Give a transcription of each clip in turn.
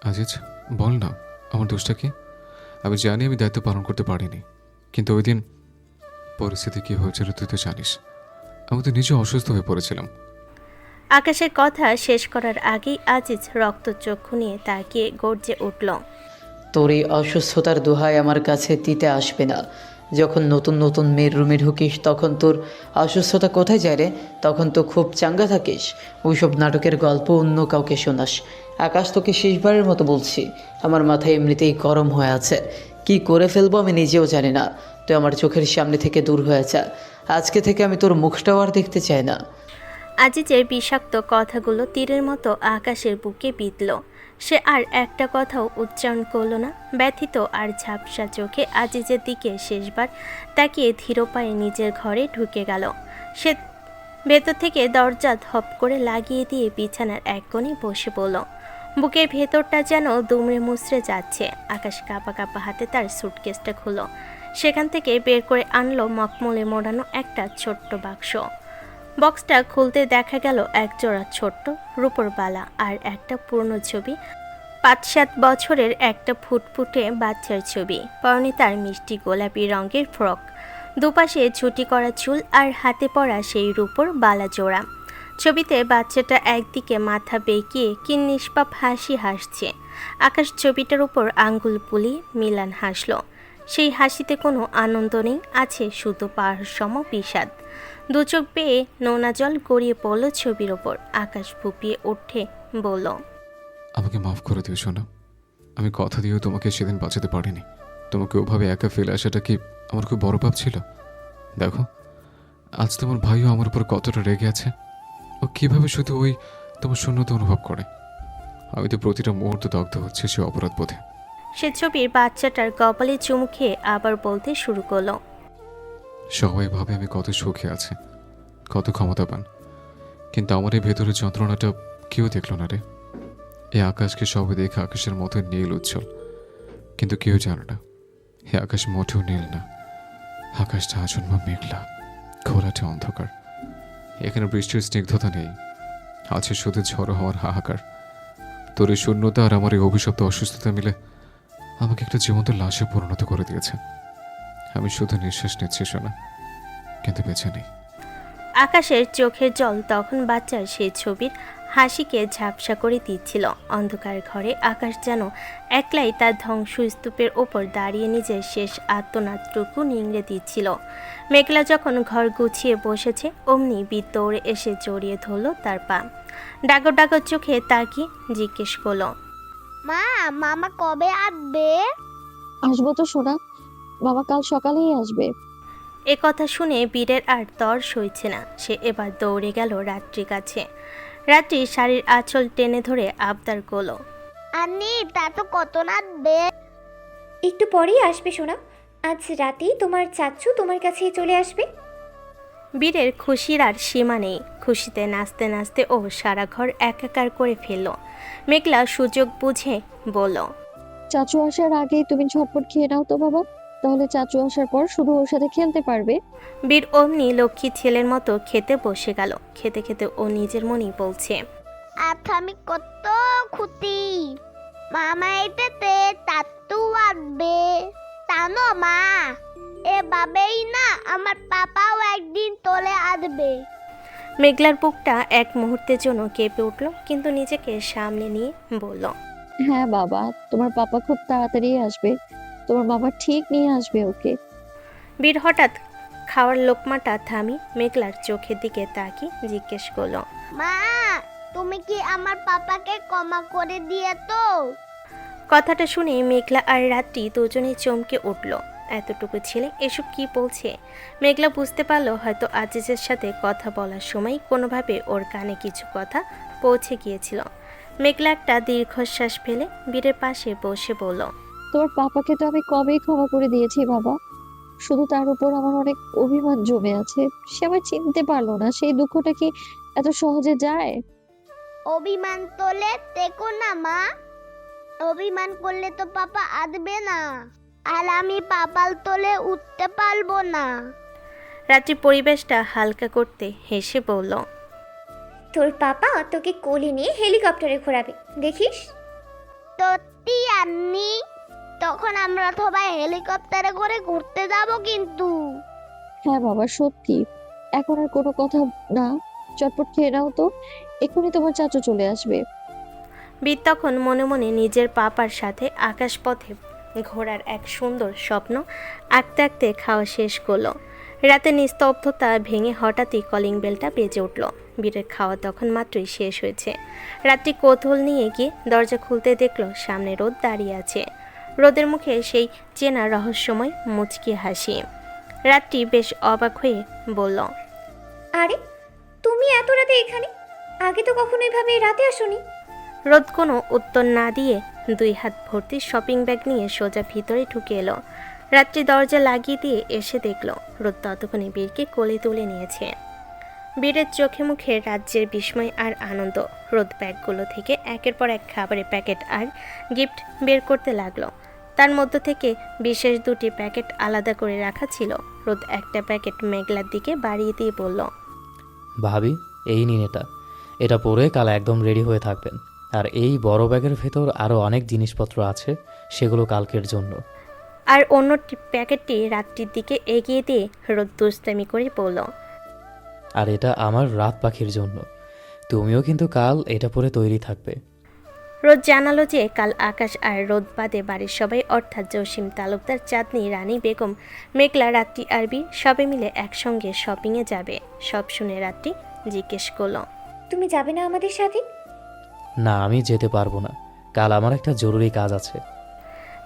আজিজ, বল না, আমার দোষটা কি? আমি জানি আমি দায়িত্ব পালন করতে পারিনি, কিন্তু ওই দিন পরিস্থিতি কী হয়েছিল তুই তো জানিস। আমি তো নিজে অসুস্থ হয়ে পড়েছিলাম। আকাশের কথা শেষ করার আগেই আজিজ রক্তচক্ষু নিয়ে তাকিয়ে গর্জে উঠল। তোর এই অসুস্থতার দোহাই আমার কাছে দিতে আসবে না। যখন নতুন নতুন মেয়ের রুমে ঢুকিস তখন তোর অসুস্থতা কোথায় যায় রে? তখন তো খুব চাঙ্গা থাকিস। ওইসব নাটকের গল্প অন্য কাউকে শোনাস। আকাশ, তোকে শেষবারের মতো বলছি, আমার মাথায় এমনিতেই গরম হয়ে আছে। কি করে ফেলবো আমি নিজেও জানি না। তুই আমার চোখের সামনে থেকে দূর হয়ে যা। আজকে থেকে আমি তোর মুখটাও আর দেখতে চাই না। আজিজের বিষাক্ত কথাগুলো তীরের মতো আকাশের বুকে বিঁধল। সে আর একটা কথাও উচ্চারণ করল না। ব্যথিত আর ঝাপসা চোখে আজিজের দিকে শেষবার তাকিয়ে ধীর পায়ে নিজের ঘরে ঢুকে গেল। সে ভেতর থেকে দরজা ধপ করে লাগিয়ে দিয়ে বিছানার এক কোণে বসে পড়ল। বুকের ভেতরটা যেন দুমড়ে মুচড়ে যাচ্ছে। আকাশ কাঁপা কাঁপা হাতে তার সুটকেসটা খুলল। সেখান থেকে বের করে আনলো মখমলে মোড়ানো একটা ছোট্ট বাক্স। বক্সটা খুলতে দেখা গেল একজোড়া ছোট্ট রূপোর বালা আর একটা পুরনো ছবি। ৫-৭ বছরের একটা ফুটফুটে বাচ্চার ছবি। পরনে তার মিষ্টি গোলাপি রঙের ফ্রক, দুপাশে ছুটি করা চুল আর হাতে পরা সেই রূপোর বালা জোড়া। ছবিতে বাচ্চাটা একদিকে মাথা বেঁকিয়ে কি নিষ্পাপ হাসি হাসছে। আকাশ ছবিটার উপর আঙ্গুল বুলিয়ে মিলান হাসল। সেই হাসিতে কোনো আনন্দ নেই, আছে শুধু পাহাড়সম বিষাদ। দু চোখ বেয়ে নোনা জল গড়িয়ে পড়ল ছবির ওপর। আকাশ ফুপিয়ে উঠে বলল, আমাকে মাফ করে দিও সোনা। আমি কথা দিয়েও তোমাকে সেদিন বাঁচাতে পারিনি। তোমাকে ওভাবে একা ফেলে আসাটা কি আমার খুব বড় পাপ ছিল? দেখো, আজ তোমার ভাইও আমার উপর কতটা রেগে আছে। ও কিভাবে শুধু ওই তোমার শূন্যতা অনুভব করে। আমি তো প্রতিটা মুহূর্ত দগ্ধ হচ্ছে সে অপরাধ বোধে। সে ছবির বাচ্চাটার কপালে চুমু খেয়ে আবার বলতে শুরু করলো, সবাই ভাবে আমি কত সুখে আছি, কত ক্ষমতাবান, কিন্তু আমার এই ভেতরের যন্ত্রণাটা কেউ দেখলো না রে। এই আকাশকে সবাই দেখে আকাশের মতো নীল উজ্জ্বল, কিন্তু কেউ জানে না এ আকাশ মোটেও নীল না। আকাশটা আজন্ম মেঘলা, ঘোলাটে অন্ধকার। এখানে বৃষ্টির স্নিগ্ধতা নেই, আছে শুধু ঝড়ো হওয়ার হাহাকার। তোর এই শূন্যতা আর আমার এই অভিশপ্ত অসুস্থতা মিলে আমাকে একটা জীবন্ত লাশে পরিণত করে দিয়েছে। আমি শুধু নিঃশ্বাস নিচ্ছি শোনা, কিন্তু বেঁচে নেই। আকাশের চোখের জল তখন বাচ্চার সেই ছবির হাসিকে ঝাপসা করে দিচ্ছিল। অন্ধকার ঘরে আকাশ যেন একলাই তার ধ্বংসস্তূপের ওপর দাঁড়িয়ে নিজের শেষ আত্মনাদটুকু নিংড়ে দিচ্ছিল। মেঘলা যখন ঘর গুছিয়ে বসেছে অমনি বিদ দৌড়ে এসে জড়িয়ে ধরল তার পা। ডাগর ডাগর চোখে তাকিয়ে জিজ্ঞেস করল, মা, মামা কবে আসবে? আসবো তো সোনা, বাবা কাল সকালেই আসবে। এ কথা শুনে বীরের আর তর সইছে না। সে এবার দৌড়ে গেল রাত্রির কাছে। রাত্রি শাড়ির আঁচল টেনে ধরে আবদার করল, আন্নি, তা তো কত নাচবে? একটু পরেই আসবে সোনা। আজ রাতেই তোমার চাচ্চু তোমার কাছেই চলে আসবে। বীরের খুশির আর সীমা নেই। খুশিতে নাচতে নাচতে ও সারা ঘর একাকার করে ফেলল। মেঘলা সুযোগ বুঝে বলল, চাচু আসার আগেই তুমি ঝটপট খেয়ে নাও তো বাবা, তাহলে চাচু আসার পর শুধু ওর সাথে খেলতে পারবে। বীর অমনি লক্ষ্মী ছেলের মতো খেতে বসে গেল। খেতে খেতে ও নিজের মনেই বলছে, আজ আমি কত খুশি। মামা এটাতে তাতু আসবে জানো মা। এভাবেই না আমার পাপাও একদিন চলে আসবে। মেঘলার বুকটা এক মুহূর্তের জন্য কেঁপে উঠল, কিন্তু নিজেকে সামলে নিয়ে বলল, হ্যাঁ বাবা, তোমার পাপা খুব তাড়াতাড়ি আসবে, তোমার বাবা ঠিক নিয়ে আসবে ওকে। বীর হঠাৎ খাওয়ার লোকমাটা থামি মেঘলার চোখের দিকে তাকিয়ে জিজ্ঞেস করলো, মা, তুমি কি আমার পাপাকে ক্ষমা করে দিয়ে তো? কথাটা শুনে মেঘলা আর রাত্রি দুজনেই চমকে উঠল। এতটুকু ছেলে এসব কি বলছে? মেঘলা বুঝতে পারলো হয়তো আজিজের সাথে কথা বলার সময় কোনোভাবে ওর কানে কিছু কথা পৌঁছে গিয়েছিল। মেঘলা একটা দীর্ঘশ্বাস ফেলে বীরের পাশে বসে বলল, তোমার পাপাকে তো আমি কবেই ক্ষমা করে দিয়েছি বাবা, শুধু তার উপর আমার অনেক অভিমান জমে আছে। সে আমায় চিনতে পারলো না, সেই দুঃখটা কি এত সহজে যায়? অভিমান তোলে দেখো না মা। অভিমান করলে তো পাপা আসবে না, আর আমি পাপাল তোলে উঠতে পারবো না। রাত্রি পরিবেশটা হালকা করতে হেসে বলল, তোর পাপা তোকে কোলে নিয়ে হেলিকপ্টারে ঘোরাবে, দেখিস। সত্যি আন্নি, তখন আমরা সবাই হেলিকপ্টারে করে ঘুরতে যাব কিন্তু। হ্যাঁ বাবা সত্যি, এখন আর কোনো কথা না, চটপট খেয়ে নাও তো, এক্ষুনি তোমার চাচু চলে আসবে। বীর তখন মনে মনে নিজের পাপার সাথে আকাশপথে ঘোরার এক সুন্দর স্বপ্ন আঁকতে আঁকতে খাওয়া শেষ করলো। রাতে নিস্তব্ধতা ভেঙে হঠাৎই কলিং বেলটা বেজে উঠল। বীরের খাওয়া তখন মাত্রই শেষ হয়েছে। রাত্রি কৌতূহল নিয়ে গিয়ে দরজা খুলতে দেখলো সামনে রোদ দাঁড়িয়ে আছে। রোদের মুখে সেই চেনা রহস্যময় মুচকি হাসি। রাত্রি বেশ অবাক হয়ে বলল, আরে তুমি এত রাতে এখানে? আগে তো কখনো এভাবে রাতে আসোনি। রোদ কোনো উত্তর না দিয়ে 2 হাত ভর্তি শপিং ব্যাগ নিয়ে সোজা ভিতরে ঢুকে এলো। রাত্রি দরজা লাগিয়ে দিয়ে এসে দেখলো রোদ ততক্ষণে বীরকে কোলে তুলে নিয়েছে। বীরের চোখে মুখে রাজ্যের বিস্ময় আর আনন্দ। রোদ ব্যাগগুলো থেকে একের পর এক খাবারের প্যাকেট আর গিফট বের করতে লাগলো। তার মধ্য থেকে বিশেষ 2টি প্যাকেট আলাদা করে রাখা ছিল। রোদ একটা প্যাকেট মেঘলার দিকে বাড়িয়ে দিয়ে বলল, ভাবি, এই নিন এটা, এটা পরে কাল একদম রেডি হয়ে থাকবেন। আর এই বড় ব্যাগের ভেতর আরও অনেক জিনিসপত্র আছে, সেগুলো কালকের জন্য। আর অন্য প্যাকেটটি রাত্রির দিকে এগিয়ে দিয়ে রোদ দুষ্টামি করে বলল, আর এটা আমার রাত পাখির জন্য, তুমিও কিন্তু কাল এটা পরে তৈরি থাকবে। রোদ জানালো যে কাল আকাশ আর রোদ বাদে বাড়ির সবাই অর্থাৎ জসিম তালুকদার, চাঁদনি, রানী বেগম, মেঘলা, রাত্রি আরবি সবে মিলে একসঙ্গে শপিংয়ে যাবে। সব শুনে রাত্রি জিজ্ঞেস করলো, তুমি যাবে না আমাদের সাথে? না, আমি যেতে পারবো না, কাল আমার একটা জরুরি কাজ আছে।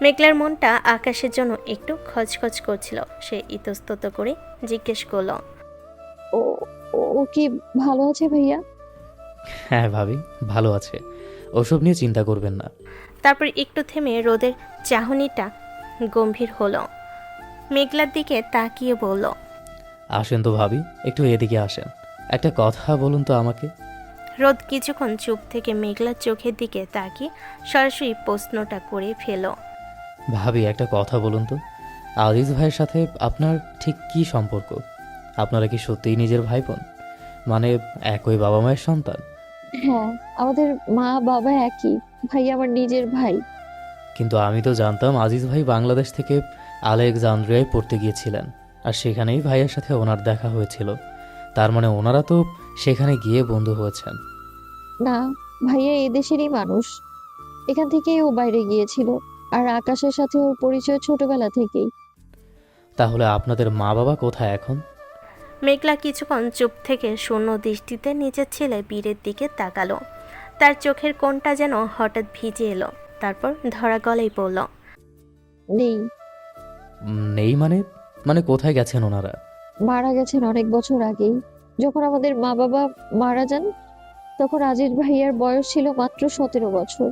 মেঘলার মনটা আকাশের জন্য একটু খচখচ করছিল। সে ইতস্তত করে জিজ্ঞেস করলো, ও ও কি ভালো আছে ভাইয়া? হ্যাঁ ভাবি, ভালো আছে, ওসব নিয়ে চিন্তা করবেন না। তারপর একটু থেমে রোদের চাহনিটা গম্ভীর হলো। মেঘলার দিকে তাকিয়ে বলল, আসেন তো ভাবি, একটু এদিকে আসেন, একটা কথা বলুন তো আমাকে। রোদ কিছুক্ষণ চুপ থেকে মেঘলার চোখের দিকে তাকিয়ে সরাসরি প্রশ্নটা করে ফেল। ভাবি, একটা কথা বলুন তো, আজিজ ভাইয়ের সাথে আপনার ঠিক কি সম্পর্ক? আপনারা কি সত্যিই নিজের ভাই বোন, মানে একই বাবা মায়ের সন্তান? হ্যাঁ, আমাদের মা বাবা একই, ভাইয়া আমার নিজের ভাই। কিন্তু আমি তো জানতাম আজিজ ভাই বাংলাদেশ থেকে আলেকজান্দ্রিয়ায় পড়তে গিয়েছিলেন, আর সেখানেই ভাইয়ের সাথে ওনার দেখা হয়েছিল। তার মানে ওনারা তো সেখানে গিয়ে বন্ধু হয়েছেন। না, ভাইয়া এই দেশেরই মানুষ, এখান থেকেই ও বাইরে গিয়েছিল। আর আকাশের সাথে ওর পরিচয় ছোটবেলা থেকেই। তাহলে আপনাদের মা বাবা কোথায় এখন? মেঘলা কিছুক্ষণ চুপ থেকে শূন্য দৃষ্টিতে নিজের ছেলে বীরের দিকে তাকালো। তার চোখের কোণটা যেন হঠাৎ ভিজে এলো। তারপর ধরা গলায় বলল, নেই। নেই মানে? মানে কোথায় গেছেন ওনারা? মারা গেছেন অনেক বছর আগেই। যখন আমাদের মা বাবা মারা যান, তখন আজিজ ভাইয়ার বয়স ছিল মাত্র 17 বছর,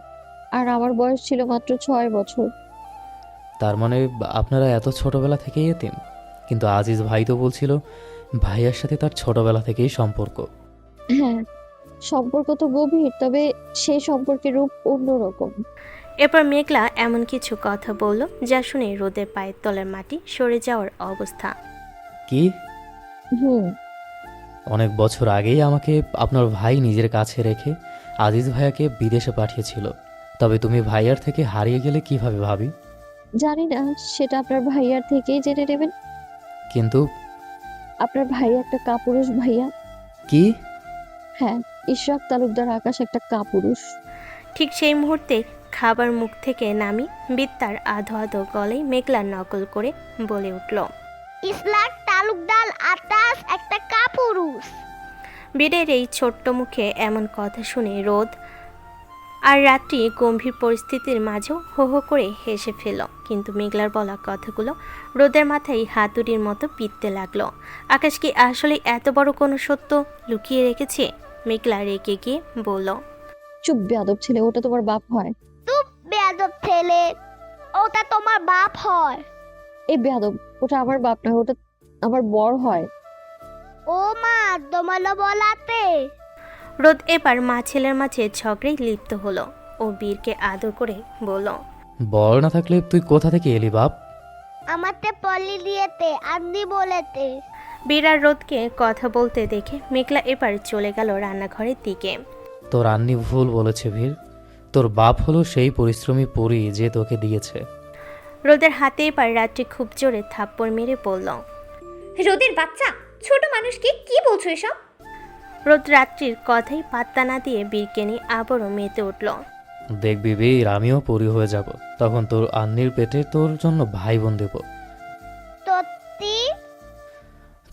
আর আমার বয়স ছিল মাত্র 6 বছর। তার মানে আপনারা এত ছোটবেলা থেকেই এতিম? কিন্তু আজিজ ভাই তো বলছিল ভাইয়ার সাথে তার ছোটবেলা থেকেই সম্পর্ক। হ্যাঁ, সম্পর্ক তো গভীর, তবে সেই সম্পর্কের রূপ অন্যরকম। এরপর মেঘলা এমন কিছু কথা বলল যা শুনে রোদের পায়ের তলার মাটি সরে যাওয়ার অবস্থা। কি? হুম। অনেক বছর আগেই আমাকে আপনার ভাই নিজের কাছে রেখে আজিজ ভাইয়াকে বিদেশে পাঠিয়েছিল। তবে তুমি ভাইয়ার থেকে হারিয়ে গেলে কিভাবে ভাবি? জানি না, সেটা আপনার ভাইয়ার থেকেই জেনে নেবেন। কিন্তু আপনার ভাই একটা কাপুরুষ ভাইয়া। কি? হ্যাঁ, ইশরাক তালুকদার আকাশ একটা কাপুরুষ। ঠিক সেই মুহূর্তে খাবার মুখ থেকে নামি বিদ্যার আধো আধো গলায় মেঘলার নকল করে বলে উঠল, ইসলাক তালুকদার আতাস একটা কাপুরুষ। বীরের এই ছোট্ট মুখে এমন কথা শুনে রোদ আর রাত্রি গম্ভীর পরিস্থিতির মাঝেও হো হো করে হেসে ফেল। কিন্তু মেঘলার বলা কথাগুলো রোদের মাথায় হাতুড়ির মতো পিততে লাগলো। আকাশ কি আসলে এত বড় কোনো সত্য লুকিয়ে রেখেছে? মেঘলা রেগে গিয়ে বলল, চুপ বেয়াদব ছেলে, ওটা তোমার বাপ হয়। তুই বেয়াদব ছেলে, ওটা তোমার বাপ হয়। এই বেয়াদব, ওটা আমার বাপ না, ওটা আমার বর হয়। ও মা, তোমার বলাতে। রোদ এবার মা ছেলের মাঝে ঝগড়ায় লিপ্ত হলো। ও বীরকে আদর করে বলল, বল না থাকলে তুই কোথা থেকে এলি বাপ? আমাতে পলি দিয়েতে আন্দি বলেতে। বীর আর রোদকে কথা বলতে দেখে মেঘলা এবার চলে গেল রান্নাঘরের দিকে। তোর রান্নি ভুল বলেছে ভীর, তোর বাপ হলো সেই পরিশ্রমী পরী যে তোকে দিয়েছে। রোদের হাতে এবার রাত্রি খুব জোরে থাপ্পড় মেরে বলল। রোদের বাচ্চা, ছোট মানুষকে কি বলছো এসব? রোদ রাত্রির কথাই পাত্তা না দিয়ে বীরকে নিয়ে আবারও মেতে উঠল। দেখবি বীর, আমিও পরী হয়ে যাব, তখন তোর আন্নির পেটে তোর জন্য ভাই বোন দেব। সত্যি?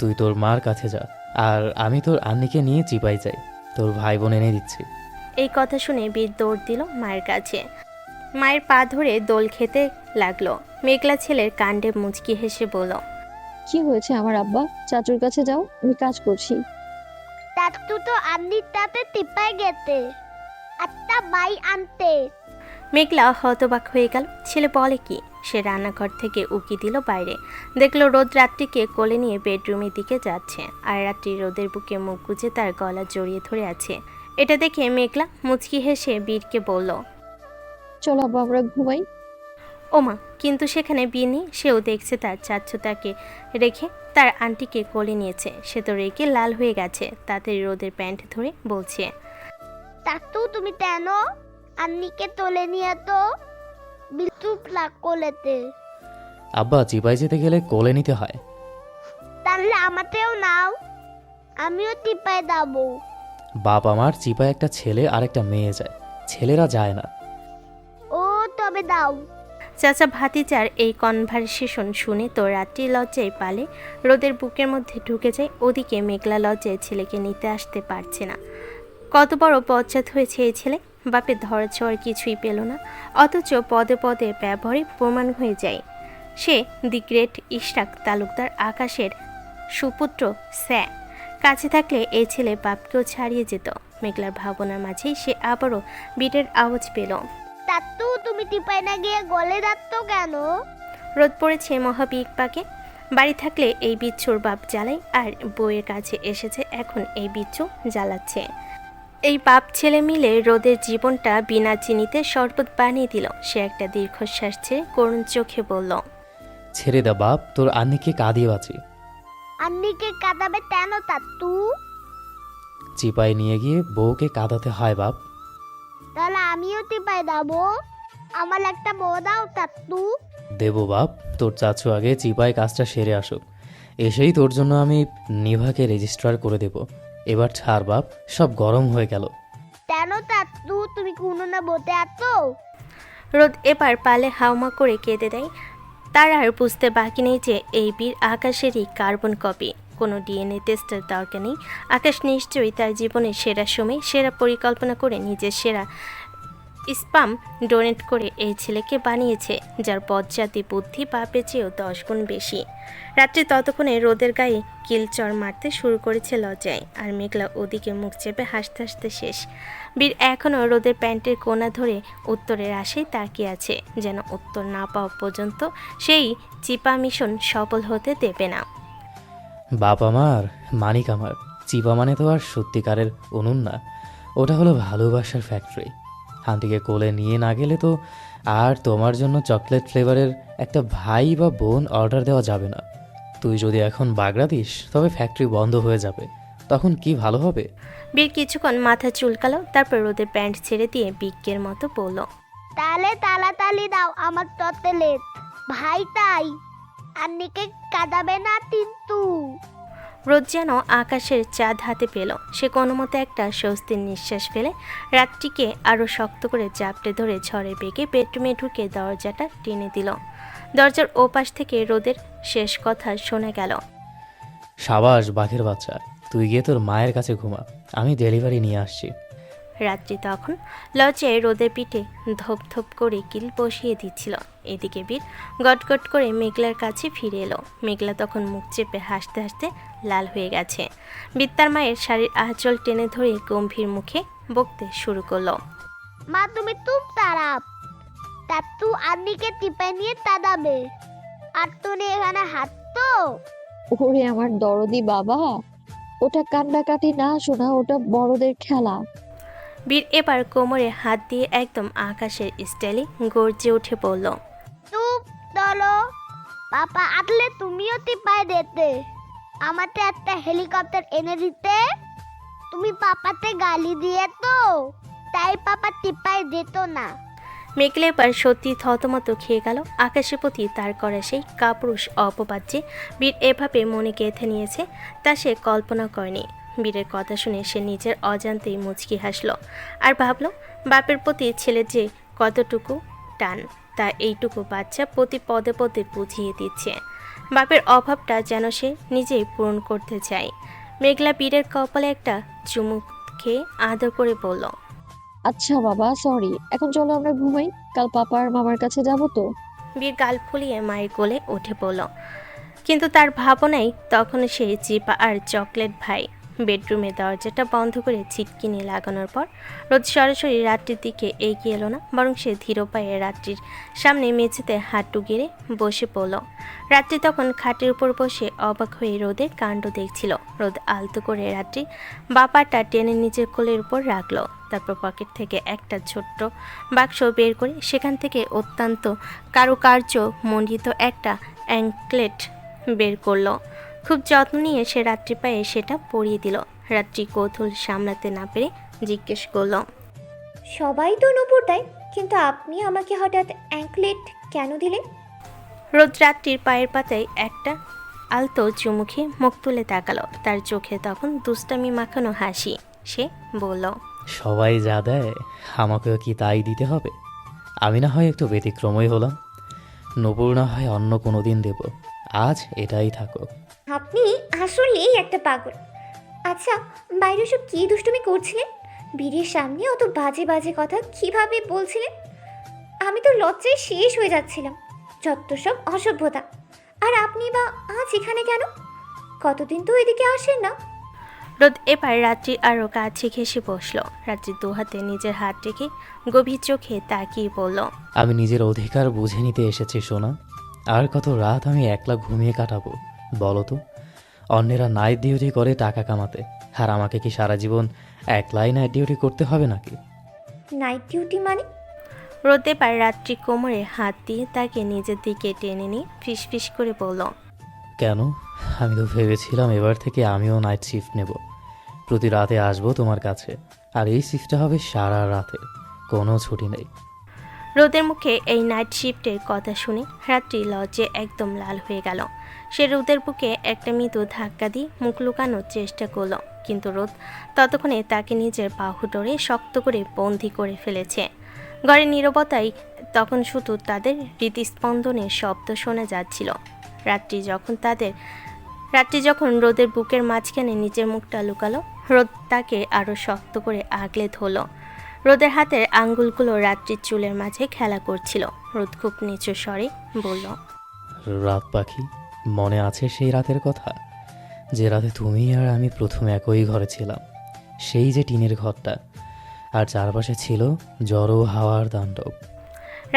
তুই তোর মার কাছে যা, আর আমি তোর আন্নিকে নিয়ে চিপাই যাই, তোর ভাই বোন এনে দিচ্ছি। এই কথা শুনে বীর দৌড় দিল মায়ের কাছে। মায়ের পা ধরে দোল খেতে লাগলো। মেঘলা ছেলের কাণ্ডে মুচকি হেসে বলল। কি হয়েছে আমার আব্বা? চাচুর কাছে যাও, আমি কাজ করছি। চাচু তো আন্নির তাতে টিপায় গেতে একটা বাই আনতে। মেঘলা হতবাক হয়ে গেল। ছেলে বলে কি? সে রান্নাঘর থেকে উকি দিল বাইরে, দেখলো রোদ রাত্রিকে কোলে নিয়ে বেডরুমের দিকে যাচ্ছে, আর রাত্রি রোদের বুকে মুখ গুজে তার গলা জড়িয়ে ধরে আছে। এটা দেখে মেঘলা মুচকি হেসে বীরকে বলল। চলো আব্বা, আমরা ঘুমাই। ওমা, কিন্তু সেখানে বীর নেই। সেও দেখছে তার চাচু তাকে রেখে তার আন্টিকে কোলে নিয়েছে। সে তো রেগে লাল হয়ে গেছে। তাতে রোদের প্যান্ট ধরে বলছে। চাচু তুমি কেন আন্নিকে তোলে নিয়ে তো বিলচুপ লাগ কোলেতে? আব্বা, চিপাই যেতে গেলে কোলে নিতে হয়। তাহলে আমাতেও নাও, আমিও টিপায় দাবো। বাপ আমার চিপায় একটা ছেলে আর একটা মেয়ে যায়, ছেলেরা যায় না। ও তবে দাও। চাচা ভাতিজার এই কনভারসেশন শুনে তো রাত্রি লজ্জায় পালে রোদের বুকের মধ্যে ঢুকে যায়। ওদিকে মেঘলা লজ্জায় ছেলেকে নিতে আসতে পারছে না। কত বড় পশ্চাৎ হয়েছে এই ছেলে। বাপের ধর ছোঁয়ার কিছুই পেল না, অথচ পদে পদে ব্যবহারে প্রমাণ হয়ে যায় সে দি গ্রেট ইশরাক তালুকদার, আকাশের সুপুত্র স্যা। কাছে থাকলে এই ছেলে বাপকেও ছাড়িয়ে যেত। মেঘলার ভাবনার মাঝেই সে আবারও বিটের আওয়াজ পেল। চাচু তুমি টিপায় না গিয়ে গলে যাচ্ছ কেন? রোদ পড়েছে মহাবিক পাকে। বাড়ি থাকলে এই বিচ্ছুর বাপ জ্বালায়, আর বউয়ের কাছে এসেছে এখন এই বিচ্ছু জ্বালাচ্ছে। এই বাপ ছেলে মিলে রোদের জীবনটা বিনা চিনিতে শরবত বানিয়ে দিল। সে একটা দীর্ঘশ্বাস ছেড়ে করুণ চোখে বলল। ছেড়ে দা বাপ, তোর আন্নিকে কাঁদিয়ে বাঁচি। আন্নিকে কাঁদাবে কেন চাচু? চিপাই নিয়ে গিয়ে বউকে কাঁদাতে হয় বাপ। তাহলে আমিও টিপায় দাবো। আমার একটা বউ দাও চাচু। দেব বাপ, তোর চাচু আগে চিপাই কাজটা সেরে আসুক, এসেই তোর জন্য আমি নিভাকে রেজিস্ট্রার করে দেব। এবার ছাড় বাপ, সব গরম হয়ে গেল। কেন চাচু তুমি কোনো না বসে আছো? রোদ এবার পালে হাউমা করে কেঁদে দেয়। তার আর বুঝতে বাকি নেই যে এই বীর আকাশেরই কার্বন কপি। কোনো ডিএনএ টেস্টের দরকার নেই। আকাশ নিশ্চয়ই তার জীবনের সেরা সময় সেরা পরিকল্পনা করে নিজের সেরা স্পাম ডোনেট করে এই ছেলেকে বানিয়েছে, যার পদজাতি বুদ্ধি বাপের চেয়েও 10 গুণ বেশি। রাত্রি ততক্ষণে রোদের গায়ে কিলচর মারতে শুরু করেছে লজ্জায়, আর মেঘলা ওদিকে মুখ চেপে হাসতে হাসতে শেষ। বীর এখনও রোদের প্যান্টের কোনা ধরে উত্তরের আশায় তাকিয়ে আছে, যেন উত্তর না পাওয়া পর্যন্ত সেই চিপা মিশন সফল হতে দেবে না। বাপ আমার, মানিক আমার, চিপা মানে তো আর সত্যিকারের উনুন না, ওটা হলো ভালোবাসার ফ্যাক্টরি। আন্টিকে কোলে নিয়ে না গেলে তো আর তোমার জন্য চকলেট ফ্লেভারের একটা ভাই বা বোন অর্ডার দেওয়া যাবে না। তুই যদি এখন বাগড়া দিস তবে ফ্যাক্টরি বন্ধ হয়ে যাবে, তখন কি ভালো হবে? বীর কিছুক্ষণ মাথা চুলকালো, তারপর রোদের প্যান্ট ছেড়ে দিয়ে বিজ্ঞের মতো বলল। তাহলে তাড়াতাড়ি দাও আমার চকলেট ভাই, তাই আন্নিকে কাঁদাবে না কিন্তু। রোদ যেন আকাশের চাঁদ হাতে পেল। সে কোনো মতে একটা স্বস্তির নিঃশ্বাস ফেলে রাতটিকে আরও শক্ত করে জাপটে ধরে ঝড়ের বেগে বেডরুমে ঢুকে দরজাটা টেনে দিল। দরজার ওপাশ থেকে রোদের শেষ কথা শোনা গেল। সাবাস বাঘের বাচ্চা, তুই গিয়ে তোর মায়ের কাছে ঘুমা, আমি ডেলিভারি নিয়ে আসছি। রাত্রি তখন লজ্জায় রোদের পিঠে ধপ ধপ করে কিল বসিয়ে দিচ্ছিল। এদিকে বীর গটগট করে মেঘলার কাছে ফিরে এলো। মেঘলা তখন মুখ চেপে হাসতে হাসতে লাল হয়ে গেছে। বীর তার মায়ের শাড়ির আঁচল টেনে ধরে গম্ভীর মুখে বকতে শুরু করলো। মা তুমি খুব খারাপ, চাচু আন্নিকে টিপায় নিয়ে কাঁদাবে আর তুমি এখানে হাঁটতো। ওরে আমার দরদি বাবা, ওটা কান্নাকাটি না শোনা, ওটা বড়দের খেলা। বীর এবার কোমরে হাত দিয়ে একদম আকাশের স্টাইলে গর্জে উঠে পড়ল। চুপ চলো, পাপা আসলে তুমিও টিপায় দিতে, আমাকে একটা হেলিকপ্টার এনে দিতে। তুমি পাপাতে গালি দিয়ে তো তাই পাপা টিপাই দিত না। মেঘলা এবার সত্যি থতমত খেয়ে গেল। আকাশের প্রতি তার করা সেই কাপুরুষ অপবাদ যে বীর এভাবে মনে গেঁথে নিয়েছে তা সে কল্পনা করেনি। বীরের কথা শুনে সে নিজের অজান্তেই মুচকি হাসল আর ভাবল বাপের প্রতি ছেলের যে কতটুকু টান তা এইটুকু বাচ্চা প্রতি পদে পদে বুঝিয়ে দিচ্ছে। বাপের অভাবটা যেন সে নিজেই পূরণ করতে চায়। মেঘলা বীরের কপালে একটা চুমুক খেয়ে আদর করে বলল, আচ্ছা বাবা, সরি, এখন চলো আমরা ঘুমাই, কাল পাপা আর মামার কাছে যাব তো। বীর গাল ফুলিয়ে মায়ের কোলে উঠে পড়ল, কিন্তু তার ভাবনাই তখন সে চিপা আর চকলেট ভাই। বেডরুমের দরজাটা বন্ধ করে ছিটকিনি লাগানোর পর রোদ সরাসরি রাত্রির দিকে এগিয়ে এলো না, বরং সে ধীর পায়ে রাত্রির সামনে মেঝেতে হাঁটু গেড়ে বসে পড়ল। রাত্রি তখন খাটের উপর বসে অবাক হয়ে রোদের কাণ্ড দেখছিল। রোদ আলতো করে রাত্রি বাপাটা টেনে নিজের কোলের উপর রাখলো, তারপর পকেট থেকে একটা ছোট্ট বাক্স বের করে সেখান থেকে অত্যন্ত কারুকার্য মণ্ডিত একটা অ্যাঙ্কলেট বের করলো। খুব যত্ন নিয়ে সে রাত্রি পায়ে সেটা পরিয়ে দিল। রাত্রি কৌতূহল সামলাতে না পেরে জিজ্ঞেস করল, সবাই তো নূপুর দেয়, কিন্তু আপনি আমাকে হঠাৎ অ্যাঙ্কলেট কেন দিলেন? রোদ রাত্রির পায়ের পাতায় একটা আলতো চুমুখে মুখ তুলে তাকালো। তার চোখে তখন দুষ্টামি মাখানো হাসি। সে বলল, সবাই যা দেয় আমাকেও কি তাই দিতে হবে? আমি না হয় একটু ব্যতিক্রমই হলাম, নূপুর না হয় অন্য কোনো দিন দেব, আজ এটাই থাকো। আপনি আসলেই একটা পাগল। আচ্ছা, বাইরে সব কী দুষ্টুমি করছিলেন? বীরের সামনে অত বাজে বাজে কথা কিভাবে বলছিলেন? আমি তো লজ্জায় শেষ হয়ে যাচ্ছিলাম। যত সব অসভ্যতা। আর আপনি বা আজ এখানে কেন? কতদিন তো এদিকে আসেন না। রোদ এবার রাত্রি আরও কাছে ঘেঁষে বসলো। রাত্রি দুহাতে নিজের হাত রেখে গভীর চোখে তাকিয়ে বলল, আমি নিজের অধিকার বুঝে নিতে এসেছি সোনা। আর কত রাত আমি একলা ঘুমিয়ে কাটাবো বলো তো? অন্যেরা নাইট ডিউটি করে টাকা কামাতে, আর আমাকে কি সারা জীবন একলাই নাইট ডিউটি করতে হবে নাকি? নাইট ডিউটি মানে? রোদ এবার রাত্রি কোমরে হাত দিয়ে তাকে নিজের দিকে টেনে নিয়ে ফিসফিস করে বলল, কেন? আমি তো ভেবেছিলাম এবার থেকে আমিও নাইট শিফট নেব, প্রতি রাতে আসবো তোমার কাছে, আর এই শিফটটা হবে সারা রাতের, কোনো ছুটি নেই। রোদের মুখে এই নাইট শিফটের কথা শুনে রাত্রি লজ্জে একদম লাল হয়ে গেল। সে রোদের বুকে একটা মৃদু ধাক্কা দিয়ে মুখ লুকানোর চেষ্টা করলো, কিন্তু রোদ ততক্ষণে তাকে নিজের বাহু ডোরে শক্ত করে বন্দি করে ফেলেছে। ঘরের নীরবতায় তখন শুধু তাদের হৃদস্পন্দনের শব্দ শোনা যাচ্ছিল। রাত্রি যখন রোদের বুকের মাঝখানে নিজের মুখটা লুকালো, রোদ তাকে আরও শক্ত করে আগলে ধরল। রোদের হাতের আঙ্গুলগুলো রাত্রির চুলের মাঝে খেলা করছিল। রোদ খুব নিচু স্বরে বলল, রাত পাখি, মনে আছে সেই রাতের কথা, যে রাতে তুমি আর আমি প্রথম একই ঘরে ছিলাম? সেই যে টিনের ঘরটা, আর চারপাশে ছিল জড়ো হাওয়ার তাণ্ডব।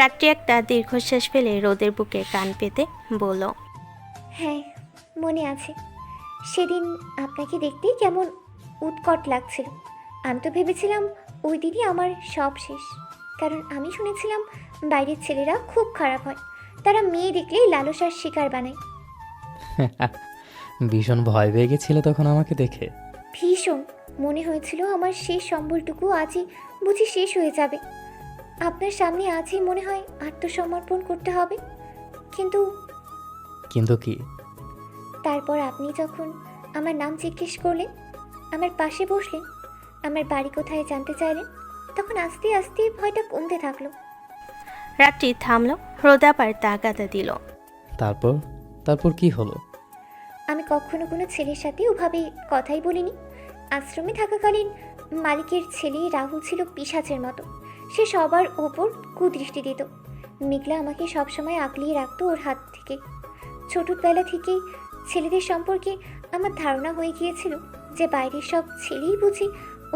রাত্রি একটা দীর্ঘশ্বাস ফেলে রোদের বুকে কান পেতে বলল, হ্যাঁ, মনে আছে। সেদিন আপনাকে দেখতে কেমন উৎকট লাগছিল। আমি তো ভেবেছিলাম ওই দিনই আমার সব শেষ, কারণ আমি শুনেছিলাম বাইরের ছেলেরা খুব খারাপ হয়, তারা মেয়ে দেখলেই লালসার শিকার বানায়। ভীষণ ভয় পেয়ে গেছিলে তখন আমাকে দেখে? ভীষণ। মনে হয়েছিল আমার শেষ সম্বলটুকু আজই বুঝি শেষ হয়ে যাবে। আপনার সামনে আজই মনে হয় আত্মসমর্পণ করতে হবে। কিন্তু কিন্তু কি? তারপর আপনি যখন আমার নাম জিজ্ঞেস করলেন, আমার পাশে বসলেন, আমার বাড়ি কোথায় জানতে চাইলেন, তখন আস্তে আস্তে ভয়টা কমতে থাকলো। রাত্রি থামলো। রোদ আবার তাগাদা দিল, তারপর কি হলো? আমি কখনো কোনো ছেলের সাথে ওভাবে কথাই বলিনি। আশ্রমে থাকাকালীন মালিকের ছেলে রাহুল ছিল পিশাচের মতো। সে সবার ওপর কুদৃষ্টি দিত। মেঘলা আমাকে সবসময় আগলিয়ে রাখতো ওর হাত থেকে। ছোটবেলা থেকেই ছেলেদের সম্পর্কে আমার ধারণা হয়ে গিয়েছিল যে বাইরের সব ছেলেই বুঝি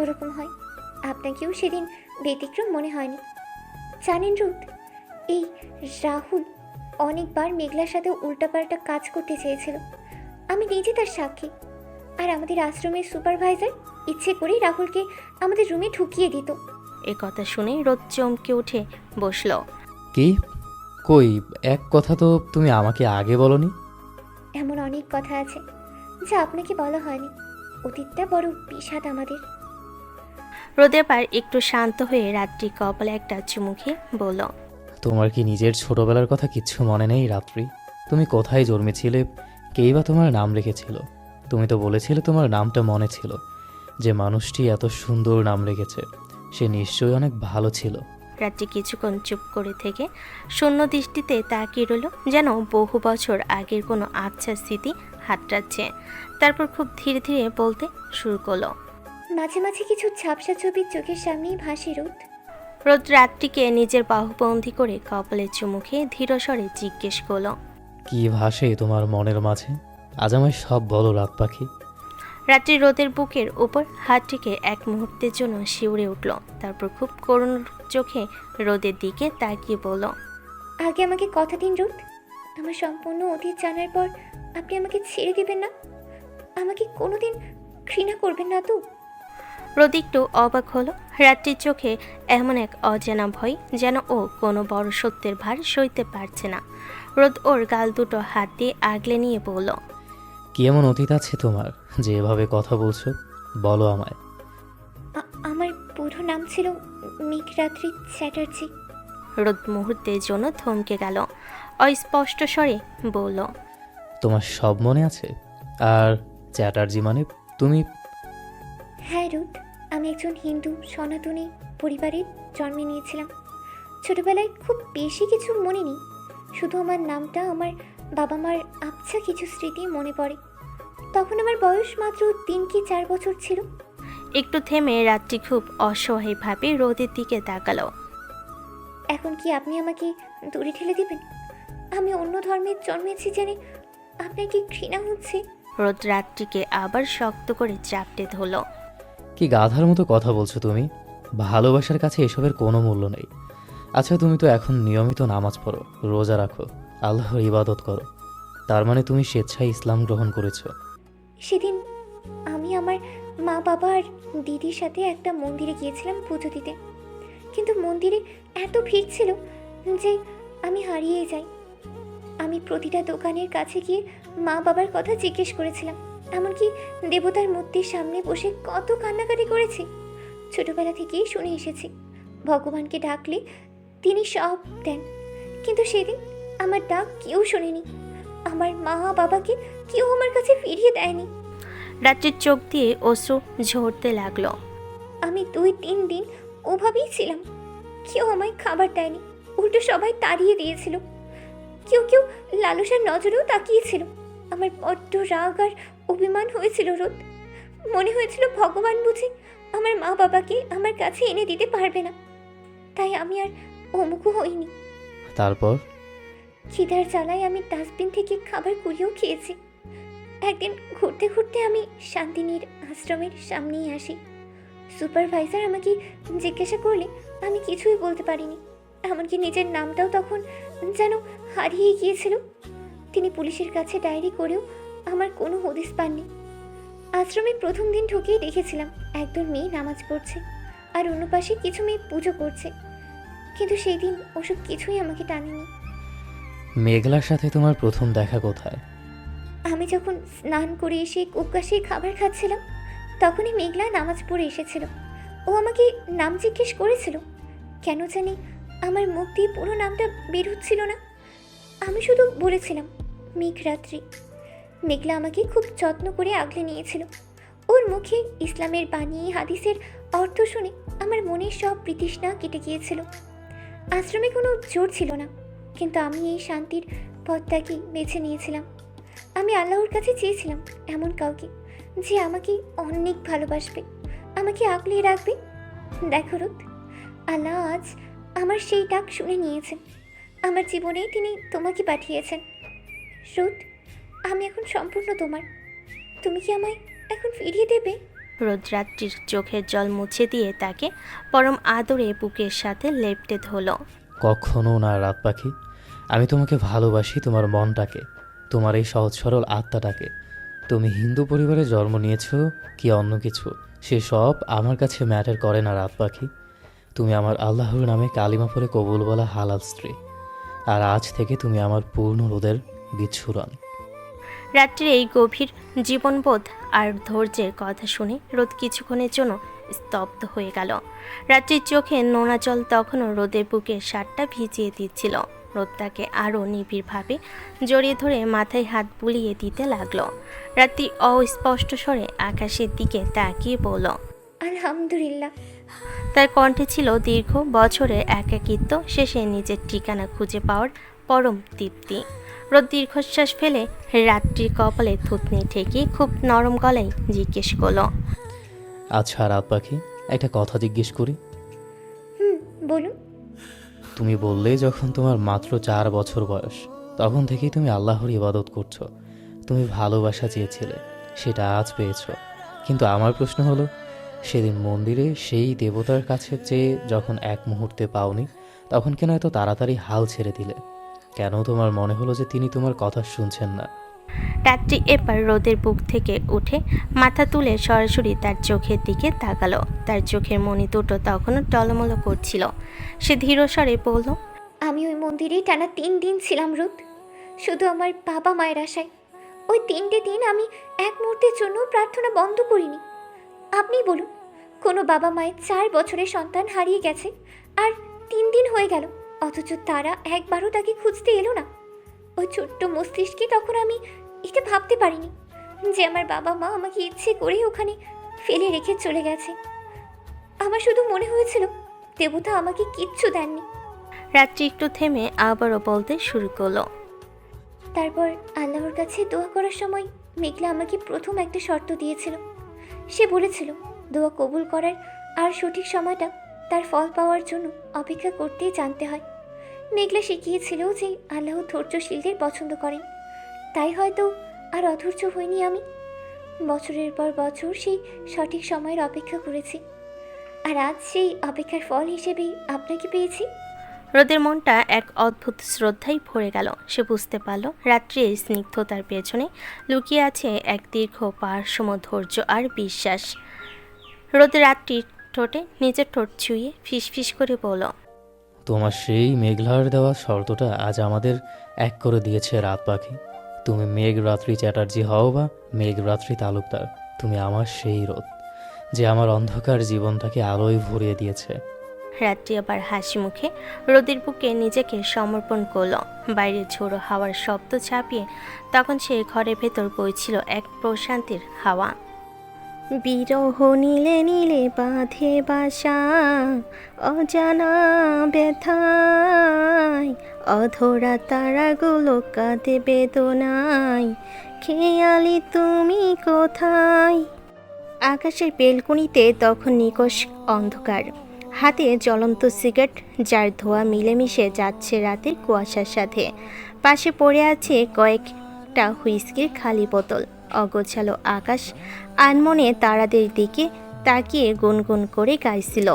ওরকম হয়। আপনাকেও সেদিন ব্যতিক্রম মনে হয়নি। জানেন রুথ, এই রাহুল অনেকবার মেঘলার সাথে উল্টাপাল্টা কাজ করতে চেয়েছিল। আমি নিজে তার সাক্ষী। আর আমাদের আশ্রমের সুপারভাইজার ইচ্ছে করেই রাহুলকে আমাদের রুমে ঢুকিয়ে দিত। এ কথা শুনে রোদ চমকে উঠে বসল। কি? কই, এক কথা তো তুমি আমাকে আগে বলনি। এমন অনেক কথা আছে যা আপনাকে বলা হয়নি। অতীতটা বড় বিষাদ আমাদের। রোদ এবার একটু শান্ত হয়ে রাত্রি কপালে একটা চুমু খেয়ে বলল, তোমার কি নিজের ছোটবেলার কথা কিচ্ছু মনে নেই রাত্রি? তুমি কোথায় জন্মেছিলে? কেই বা তোমার নাম রেখেছিল? তুমি তো বলেছিলে তোমার নামটা মনে ছিল। যে মানুষটি এত সুন্দর নাম রেখেছে সে নিশ্চয়ই অনেক ভালো ছিল। রাত্রি কিছুক্ষণ চুপ করে থেকে শূন্য দৃষ্টিতে তাকিয়ে রইল, যেন বহু বছর আগের কোনো আবছা স্মৃতি হাতড়াচ্ছে। তারপর খুব ধীরে ধীরে বলতে শুরু করলো। মাঝে মাঝে কিছু ঝাপসা ছবি চোখের সামনেই ভাসে রোদ। রোদ রাত্রিকে নিজের বাহুবন্দি করে কপালে চুমু খেয়ে ধীর স্বরে জিজ্ঞেস করলো, কি ভাসে তোমার মনের মাঝে? আজ আমায় সব বলো রাত পাখি। রাত্রি রোদের বুকের উপর হাত রেখে এক মুহূর্তের জন্য শিউরে উঠল। তারপর খুব করুণ চোখে রোদের দিকে তাকিয়ে বলল, আগে আমাকে কথা দিন রোদ, আমার সম্পূর্ণ অতীত জানার পর আপনি আমাকে ছেড়ে দিবেন না? আমাকে কোনোদিন ঘৃণা করবেন না তো? রোদ একটু অবাক হলো। রাত্রির চোখে এমন এক অজানা ভয়, যেন ও কোনো বড় সত্যের ভার সইতে পারছে না। রোদ ওর গাল দুটো হাত দিয়ে আগলে নিয়ে বলল, কি এমন অতীত আছে তোমার যে এভাবে কথা বলছো? বলো আমায়। আমার পুরো নাম ছিল মেঘরাত্রি চ্যাটার্জি। রোদ মুহূর্তের জন্য থমকে গেল, অস্পষ্ট স্বরে বলল, তোমার সব মনে আছে? আর চ্যাটার্জি মানে তুমি? হ্যাঁ রোদ, আমি একজন হিন্দু সনাতনী পরিবারে জন্মে নিয়েছিলাম। ছোটবেলায় খুব বেশি কিছু মনে নেই, শুধু আমার নামটা, আমার বাবা মার আবছা কিছু স্মৃতি মনে পড়ে। তখন আমার বয়স মাত্র 3 কি 4 বছর ছিল। একটু থেমে রাত্রি খুব অসহায়ভাবে রোদের দিকে তাকালো। এখন কি আপনি আমাকে দূরে ঠেলে দিবেন? আমি অন্য ধর্মের জন্মেছি জেনে আপনার কি ঘৃণা হচ্ছে? রোদ রাত্রিকে আবার শক্ত করে চাপটে ধরলো। কি গাধার মতো কথা বলছো তুমি? ভালোবাসার কাছে এসবের কোনো মূল্য নেই। আচ্ছা তুমি তো এখন নিয়মিত নামাজ পড়ো, রোজা রাখো, আল্লাহর ইবাদত করো, তার মানে তুমি স্বেচ্ছায় ইসলাম গ্রহণ করেছো। সেদিন আমি আমার মা বাবা আর দিদির সাথে একটা মন্দিরে গিয়েছিলাম পুজো দিতে, কিন্তু মন্দিরে এত ভিড় ছিল যে আমি হারিয়ে যাই। আমি প্রতিটা দোকানের কাছে গিয়ে মা বাবার কথা জিজ্ঞেস করেছিলাম, এমনকি দেবতার মূর্তির সামনে বসে কত কান্নাকাটি করেছি। ছোটবেলা থেকেই শুনে এসেছি ভগবানকে ডাকলে তিনি সব দেন, কিন্তু সেদিন আমার ডাক কেউ শোনেনি। আমার মা বাবাকে কেউ আমার কাছে ফিরিয়ে দেয়নি। রাত্রির চোখ দিয়ে অশ্রু ঝরতে লাগলো। আমি 2-3 দিন ওভাবেই ছিলাম। কেউ আমায় খাবার দেয়নি, উল্টো সবাই তাড়িয়ে দিয়েছিল। কেউ কেউ লালসার নজরেও তাকিয়েছিল। আমার বড্ড রাগ আর অভিমান হয়েছিল রোদ। মনে হয়েছিল ভগবান বুঝি আমার মা বাবাকে আমার কাছে এনে দিতে পারবে না, তাই আমি আর অমুখও হইনি। তারপর? খিদার জ্বালায় আমি ডাস্টবিন থেকে খাবার কুড়িয়েও খেয়েছি। একদিন ঘুরতে ঘুরতে আমি শান্তিনীর আশ্রমের সামনেই আসি। সুপারভাইজার আমাকে জিজ্ঞাসা করলে আমি কিছুই বলতে পারিনি, এমনকি নিজের নামটাও তখন যেন হারিয়ে গিয়েছিল। তিনি পুলিশের কাছে ডায়েরি করেও আমার কোনো হদিস পাননি। আশ্রমে প্রথম দিন ঢুকেই দেখেছিলাম একদল মেয়ে নামাজ পড়ছে আর অন্য পাশে কিছু মেয়ে পুজো করছে, কিন্তু সেই দিন ওসব কিছুই আমাকে টানেনি। মেঘলার সাথে তোমার প্রথম দেখা কোথায়? আমি যখন স্নান করে এসে উকাশে খাবার খাচ্ছিলাম, তখনই মেঘলা নামাজ পড়ে এসেছিল। ও আমাকে নাম জিজ্ঞেস করেছিল, কেন জানি আমার মুখ দিয়ে পুরো নামটা বের হচ্ছিল না। আমি শুধু বলেছিলাম মেঘরাত্রি। মেঘলা আমাকে খুব যত্ন করে আগলে নিয়েছিল। ওর মুখে ইসলামের বাণী হাদিসের অর্থ শুনে আমার মনের সব বিতৃষ্ণা কেটে গিয়েছিল। আশ্রমে কোনো জোর ছিল না, কিন্তু আমি এই শান্তির পথটাকে বেছে নিয়েছিলাম। আমি আল্লাহর কাছে চেয়েছিলাম এমন কাউকে যে আমাকে অনেক ভালোবাসবে, আমাকে আগলিয়ে রাখবে। দেখো রোদ, আল্লাহ আজ আমার সেই ডাক শুনে নিয়েছেন। আমার জীবনে তিনি তোমাকে পাঠিয়েছেন। রোদ, আমি এখন সম্পূর্ণ তোমার। তুমি কি আমায় এখন ফিরিয়ে দেবে? রোদ রাত্রির চোখের জল মুছে দিয়ে তাকে পরম আদরে বুকের সাথে লেপ্টে ধরল। কখনো না রাত পাখি, আমি তোমাকে ভালোবাসি, তোমার মনটাকে, তোমার এই সহজ সরল আত্মাটাকে। তুমি হিন্দু পরিবারে জন্ম নিয়েছো কি অন্য কিছু, সে সব আমার কাছে ম্যাটার করে না রাত পাখি। তুমি আমার আল্লাহর নামে কালিমা পড়ে কবুল বলা হালাল স্ত্রী, আর আজ থেকে তুমি আমার পূর্ণ রোদের বিচ্ছুরণ। রাত্রির এই গভীর জীবনবোধ আর ধৈর্যের কথা শুনে রোদ কিছুক্ষণের জন্য স্তব্ধ হয়ে গেল। রাত্রির চোখে নোনা জল তখনও রোদের বুকে শার্টটা ভিজিয়ে দিচ্ছিল। রোদ তাকে আরও নিবিড়ভাবে জড়িয়ে ধরে মাথায় হাত বুলিয়ে দিতে লাগলো। রাত্রি অস্পষ্ট স্বরে আকাশের দিকে তাকিয়ে বলল। আলহামদুলিল্লাহ। তার কণ্ঠে ছিল দীর্ঘ বছরের একাকিত্ব শেষে নিজের ঠিকানা খুঁজে পাওয়ার পরম তৃপ্তি। রোদ দীর্ঘশ্বাস ফেলে রাত্রির কপালে থুতনি ঠেকিয়ে খুব নরম গলায় জিজ্ঞেস করল। আচ্ছা রাত পাখি, একটা কথা জিজ্ঞেস করি। বলুন। তুমি বললে যখন তোমার মাত্র 4 বছর বয়স তখন থেকেই তুমি আল্লাহর ইবাদত করছো। তুমি ভালোবাসা চেয়েছিলে, সেটা আজ পেয়েছো। কিন্তু আমার প্রশ্ন হলো, সেদিন মন্দিরে সেই দেবতার কাছে চেয়ে যখন এক মুহূর্তে পাওনি, তখন কেন এত তাড়াতাড়ি হাল ছেড়ে দিলে? কেন তোমার মনে হলো যে তিনি তোমার কথা শুনছেন না? রাত্রি এবার রোদের বুক থেকে উঠে মাথা তুলে সরাসরি তার চোখের দিকে তাকালো। তার চোখের মণি দুটো তখনও টলমলো করছিল। সে ধীর স্বরে বলল। আমি ওই মন্দিরেই টানা 3 দিন ছিলাম রোদ, শুধু আমার বাবা মায়ের আশায়। ওই 3টে দিন আমি এক মুহূর্তের জন্য প্রার্থনা বন্ধ করিনি। আপনি বলুন, কোনো বাবা মায়ের 4 বছরের সন্তান হারিয়ে গেছে আর 3 দিন হয়ে গেল, অথচ তারা একবারও তাকে খুঁজতে এলো না। ওই ছোট্ট মস্তিষ্কে তখন আমি এটা ভাবতে পারিনি যে আমার বাবা মা আমাকে ইচ্ছে করেই ওখানে ফেলে রেখে চলে গেছে। আমার শুধু মনে হয়েছিল দেবতা আমাকে কিচ্ছু দেননি। রাত্রি একটু থেমে আবারও বলতে শুরু করলো। তারপর আল্লাহর কাছে দোয়া করার সময় মেঘলা আমাকে প্রথম একটা শর্ত দিয়েছিল। সে বলেছিল দোয়া কবুল করার আর সঠিক সময়টা তার ফল পাওয়ার জন্য অপেক্ষা করতেই জানতে হয়। মেঘলা শিখিয়েছিল যে আল্লাহ ধৈর্যশীলদের পছন্দ করেন। তাই হয়তো আর অধৈর্য হইনি আমি। বছরের পর বছর সেই সঠিক সময়ের অপেক্ষা করেছি, আর আজ সেই অপেক্ষার ফল হিসেবেই আপনাকে পেয়েছি। রোদের মনটা এক অদ্ভুত শ্রদ্ধায় ভরে গেল। সে বুঝতে পারল রাত্রির স্নিগ্ধতার পেছনে লুকিয়ে আছে এক দীর্ঘ পারসম ধৈর্য আর বিশ্বাস। রোদ রাত্রির ঠোঁটে নিজের ঠোঁট ছুঁয়ে ফিসফিস করে বলল। তোমার সেই মেঘলার দেওয়া শর্তটা আজ আমাদের এক করে দিয়েছে রাত পাখি। তুমি মেঘরাত্রি চ্যাটার্জি হও বা মেঘরাত্রি তালুকদার, তুমি আমার সেই রোদ যে আমার অন্ধকার জীবনটাকে আলোয় ভরিয়ে দিয়েছে। রাত্রি আবার হাসি মুখে রোদের বুকে নিজেকে সমর্পণ করল। বাইরে ঝোড়ো হাওয়ার শব্দ ছাপিয়ে তখন সে ঘরের ভেতর বইছিল এক প্রশান্তির হাওয়া। বিরহ নীলে নীলে বাঁধে বাসা, অজানা ব্যথায় অধরা তারাগুলো কাঁদে বেদনায়, খেয়ালি তুমি কোথায়। আকাশের বেলকুনিতে তখন নিকষ অন্ধকার, হাতে জ্বলন্ত সিগারেট যার ধোঁয়া মিলেমিশে যাচ্ছে রাতের কুয়াশার সাথে। পাশে পড়ে আছে কয়েকটা হুইস্কির খালি বোতল। অগোছালো আকাশ আনমনে তারাদের দিকে তাকিয়ে গুনগুন করে গাইছিল।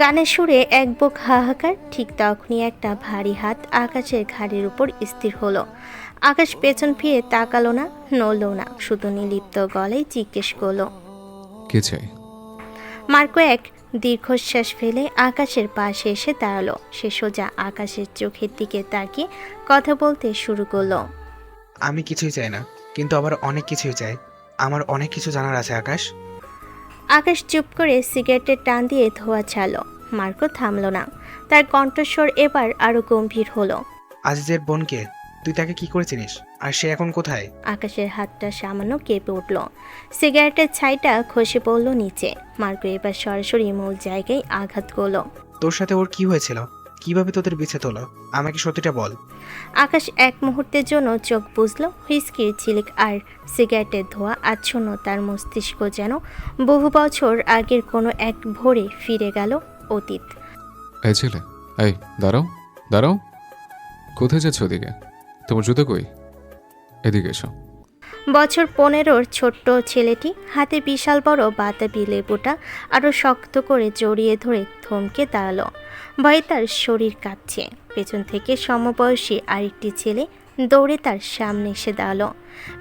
গানের সুরে এক বুক হাহাকার। ঠিক তখনই একটা ভারী হাত আকাশের ঘাড়ের উপর স্থির হলো। আকাশ পেছন ফিরে তাকালো না, নড়ল না, শুধু নিলিপ্ত গলায় জিজ্ঞেস করলো, কে চাই? মার্কো এক দীর্ঘশ্বাস ফেলে আকাশের পাশে এসে দাঁড়ালো। সে সোজা আকাশের চোখের দিকে তাকিয়ে কথা বলতে শুরু করলো। আমি কিছুই চাই না, কিন্তু আবার অনেক কিছুই চাই। আমার অনেক কিছু জানার আছে আকাশ। আকাশ চুপ করে সিগারেটের টান দিয়ে ধোয়া ছাড়লো। মার্কো থামলো না। তার কণ্ঠস্বর এবার আরো গম্ভীর হলো। আজিজের বোনকে তুই তাকে কি করে চিনিস, আর সে এখন কোথায়? আকাশের হাতটা সামান্য কেঁপে উঠল। সিগারেটের ছাইটা খসে পড়ল নিচে। মার্কো এবার সরাসরি মূল জায়গায় আঘাত করলো। তোর সাথে ওর কি হয়েছিল? কিভাবে তোদের বিছে তোলো? আমাকে সত্যিটা বল। আকাশ এক মুহূর্তের জন্য চোখ বুঝলো। হুইস্কির ঝিলিক আর সিগারেটের ধোঁয়া আচ্ছন্ন তার মস্তিষ্ক যেন বহু বছর আগের কোনো এক ভোরে ফিরে গেল অতীত। এই ছেলে, এই দাঁড়াও দাঁড়াও, কোথায় যাচ্ছ? ওদিকে তোমার জুতো কই? এদিকে এসো। বছর 15-র ছোট্ট ছেলেটি হাতে বিশাল বড় বাতাবি লেবুটা আরও শক্ত করে জড়িয়ে ধরে থমকে দাঁড়ালো। ভয়ে তার শরীর কাঁপছে। পেছন থেকে সমবয়সী আরেকটি ছেলে দৌড়ে তার সামনে এসে দাঁড়ালো।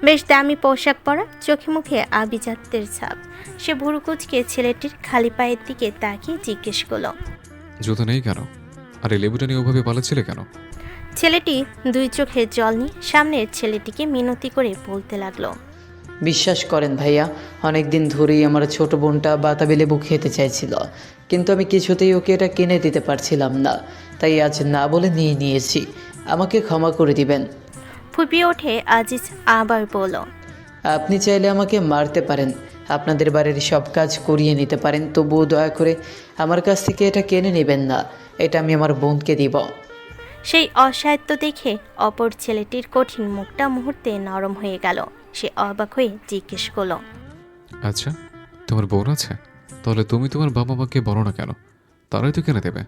বেশ দামি পোশাক পরা, চোখে মুখে আভিজাত্যের ছাপ। সে ভুরু কুঁচকে ছেলেটির খালি পায়ের দিকে তাকিয়ে জিজ্ঞেস করলো, জুতো নেই কেন? আর এই লেবুটা নিয়ে ওভাবে পালাচ্ছিলে কেন? ছেলেটি দুই চোখের জল নিয়ে সামনের ছেলেটিকে মিনতি করে বলতে লাগলো, বিশ্বাস করেন ভাইয়া, অনেক দিন ধরেই আমার ছোট বোনটা বাতাবি লেবু খেতে চাইছিল, কিন্তু আমি কিছুতেই ওকে এটা কিনে দিতে পারছিলাম না, তাই আজ না বলে নিয়ে নিয়েছি। আমাকে ক্ষমা করে দিবেন। ফুপিয়ে ওঠে আজিজ আবার বলল। আপনি চাইলে আমাকে মারতে পারেন, আপনাদের বাড়ির সব কাজ করিয়ে নিতে পারেন, তবুও দয়া করে আমার কাছ থেকে এটা কিনে নেবেন না। এটা আমি আমার বোনকে দিব। সেই অসাহিত্য দেখে অপর ছেলেটির কঠিন মুখটা মুহূর্তে নরম হয়ে গেল। সে অবাক হয়ে জিজ্ঞেস করলো, আচ্ছা, তোমার বোন আছে? তাহলে তুমি তোমার বাবা মাকে বলো না কেন? তারাই তো কিনে দেবে।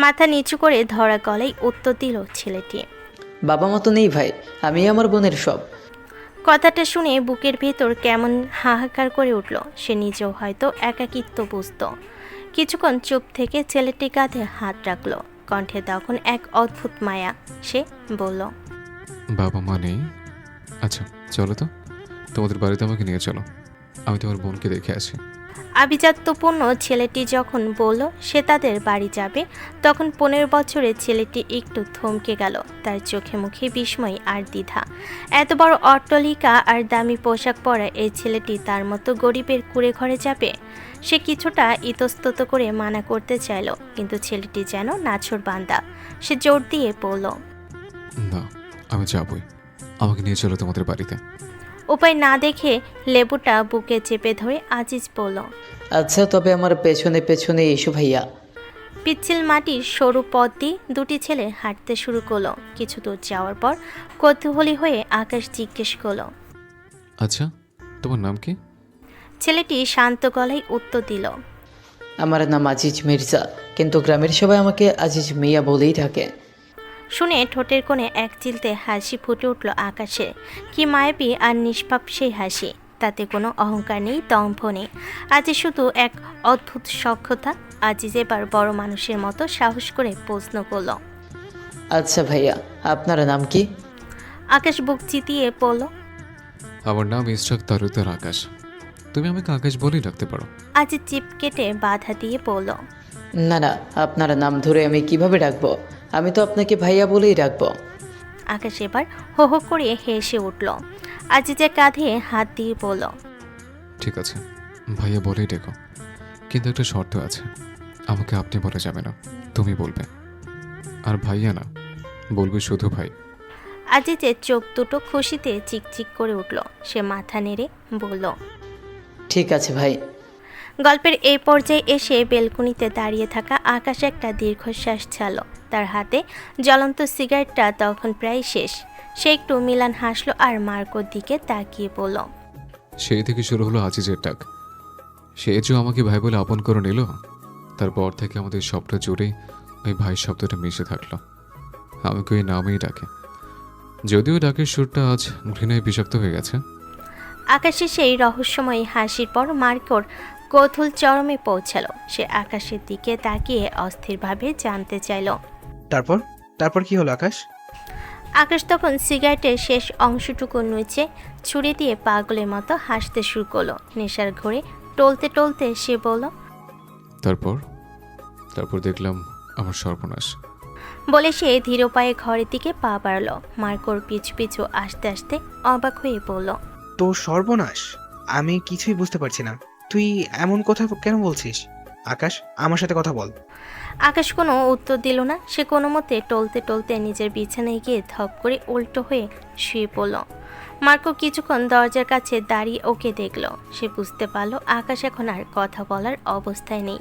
মাথা নিচু করে ধরা গলায় উত্তর দিল ছেলেটি। বাবা মা তো নেই ভাই, আমি আমার বোনের সব। কথাটা শুনে বুকের ভেতর কেমন হাহাকার করে উঠল। সে নিজেও হয়তো একাকিত্ব বুঝত। কিছুক্ষণ চুপ থেকে ছেলেটির কাঁধে হাত রাখলো। কণ্ঠে তখন এক অদ্ভুত মায়া। সে বলল, বাবা মা নেই? আচ্ছা, চলো তো, তোমাদের বাড়িতে আমাকে নিয়ে চলো, আমি তোমার বোনকে দেখে আসি। আভিজাত্যপূর্ণ ছেলেটি যখন বলল সে তাদের বাড়ি যাবে, তখন 15 বছরের ছেলেটি একটু থমকে গেল। তার চোখে মুখে বিস্ময় আর দ্বিধা। এত বড় অট্টালিকা আর দামি পোশাক পরা এই ছেলেটি তার মতো গরিবের কুঁড়ে ঘরে যাবে? সে কিছুটা ইতস্তত করে মানা করতে চাইল, কিন্তু ছেলেটি যেন নাছোড়বান্দা। সে জোর দিয়ে বলল, না, আমি যাবই, আমাকে নিয়ে চলো তোমাদের বাড়িতে। উপায় না দেখে লেবুটা বুকে চেপে ধরে আজিজ বলল, আচ্ছা, তবে আমার পেছনে পেছনে এসো ভাইয়া। পিচ্ছিল মাটির সরু পথ দিয়ে দুটি ছেলে হাঁটতে শুরু করলো। কিছু দূর যাওয়ার পর কৌতূহলী হয়ে আকাশ জিজ্ঞেস করলো, আচ্ছা, তোমার নাম কি? ছেলেটি শান্ত গলায় উত্তর দিল, আমার নাম আজিজ মির্জা, কিন্তু গ্রামের সবাই আমাকে আজিজ মিয়া বলেই থাকে। শুনে ঠোঁটের কোণে এক চিলতে হাসি ফুটে উঠল আকাশে। কি মায়াবী আর নিষ্পাপ সেই হাসি। তাতে কোনো অহংকার নেই, দম্ভ নেই। আজি শুধু এক অদ্ভুত সক্ষতা। আজিজ এবার বড় মানুষের মতো সাহস করে প্রশ্ন করল, আচ্ছা ভাইয়া, আপনার নাম কি? আকাশ বুক চিতিয়ে পড়ল। আমার নাম ইসরাক তালুকদার আকাশ, তুমি আমাকে আকাশ বলেই ডাকতে পারো। আজি চিপ কেটে বাধা দিয়ে পড়ল, না না, আপনার নাম ধরে আমি কিভাবে ডাকবো? আমি তো আপনাকে ভাইয়া বলেই ডাকবো। আকাশ এবার হো হো করে হেসে উঠল। আজিজের কাঁধে হাত দিয়ে বলল, ঠিক আছে, ভাইয়া বলেই ডেকো, কিন্তু একটা শর্ত আছে, আমাকে আপনি বলা যাবে না, তুমি বলবে। আর ভাইয়া না, বলবে শুধু ভাই। আজিজের চোখ দুটো খুশিতে চিকচিক করে উঠল। সে মাথা নেড়ে বলল, ঠিক আছে ভাই। গল্পের এই পর্যায়ে এসে বেলকুনিতে দাঁড়িয়ে থাকা আকাশ একটা দীর্ঘশ্বাস ছাড়ল। তার হাতে জ্বলন্ত সিগারেটটা তখন প্রায় শেষ। সে একটু মিলান হাসলো আর মার্কোর দিকে তাকিয়ে বলল, সেই থেকে শুরু হলো আজিজের ডাক। সে যে আমাকে ভাই বলে আপন করে নিল, তারপর থেকে আমাদের সবটা জুড়ে ওই ভাই শব্দটা মিশে থাকলো। আমাকে ওই নামেই ডাকে, যদিও ডাকের সুরটা আজ ঘৃণায় বিষাক্ত হয়ে গেছে। আকাশের সেই রহস্যময়ী হাসির পর মার্কোর কৌতূহল চরমে পৌঁছালো। সে আকাশের দিকে তাকিয়ে অস্থিরভাবে জানতে চাইল, তারপর তারপর কি হলো আকাশ? আকাশ তখন সিগারেটের শেষ অংশটুকু নুচে ছুরি দিয়ে পাগলের মতো হাসতে শুরু করলো। নেশার ঘোরে টলতে টলতে সে বলল, তারপর দেখলাম আমার সর্বনাশ। বলে সে ধীর পায়ে ঘরের দিকে পা বাড়াল। মার্কোর পিছু পিছু আসতে আসতে অবাক হয়ে বলল, তোর সর্বনাশ? আমি কিছুই বুঝতে পারছি না, তুই এমন কথা কেন বলছিস? আকাশ, আমার সাথে কথা বল। আকাশ কোনো উত্তর দিল না। সে কোনো মতে টলতে টলতে নিজের বিছানায় গিয়ে ধপ করে উল্টো হয়ে শুয়ে পড়ল। মার্কো কিছুক্ষণ দরজার কাছে দাঁড়িয়ে ওকে দেখল। সে বুঝতে পারল আকাশ এখন আর কথা বলার অবস্থায় নেই।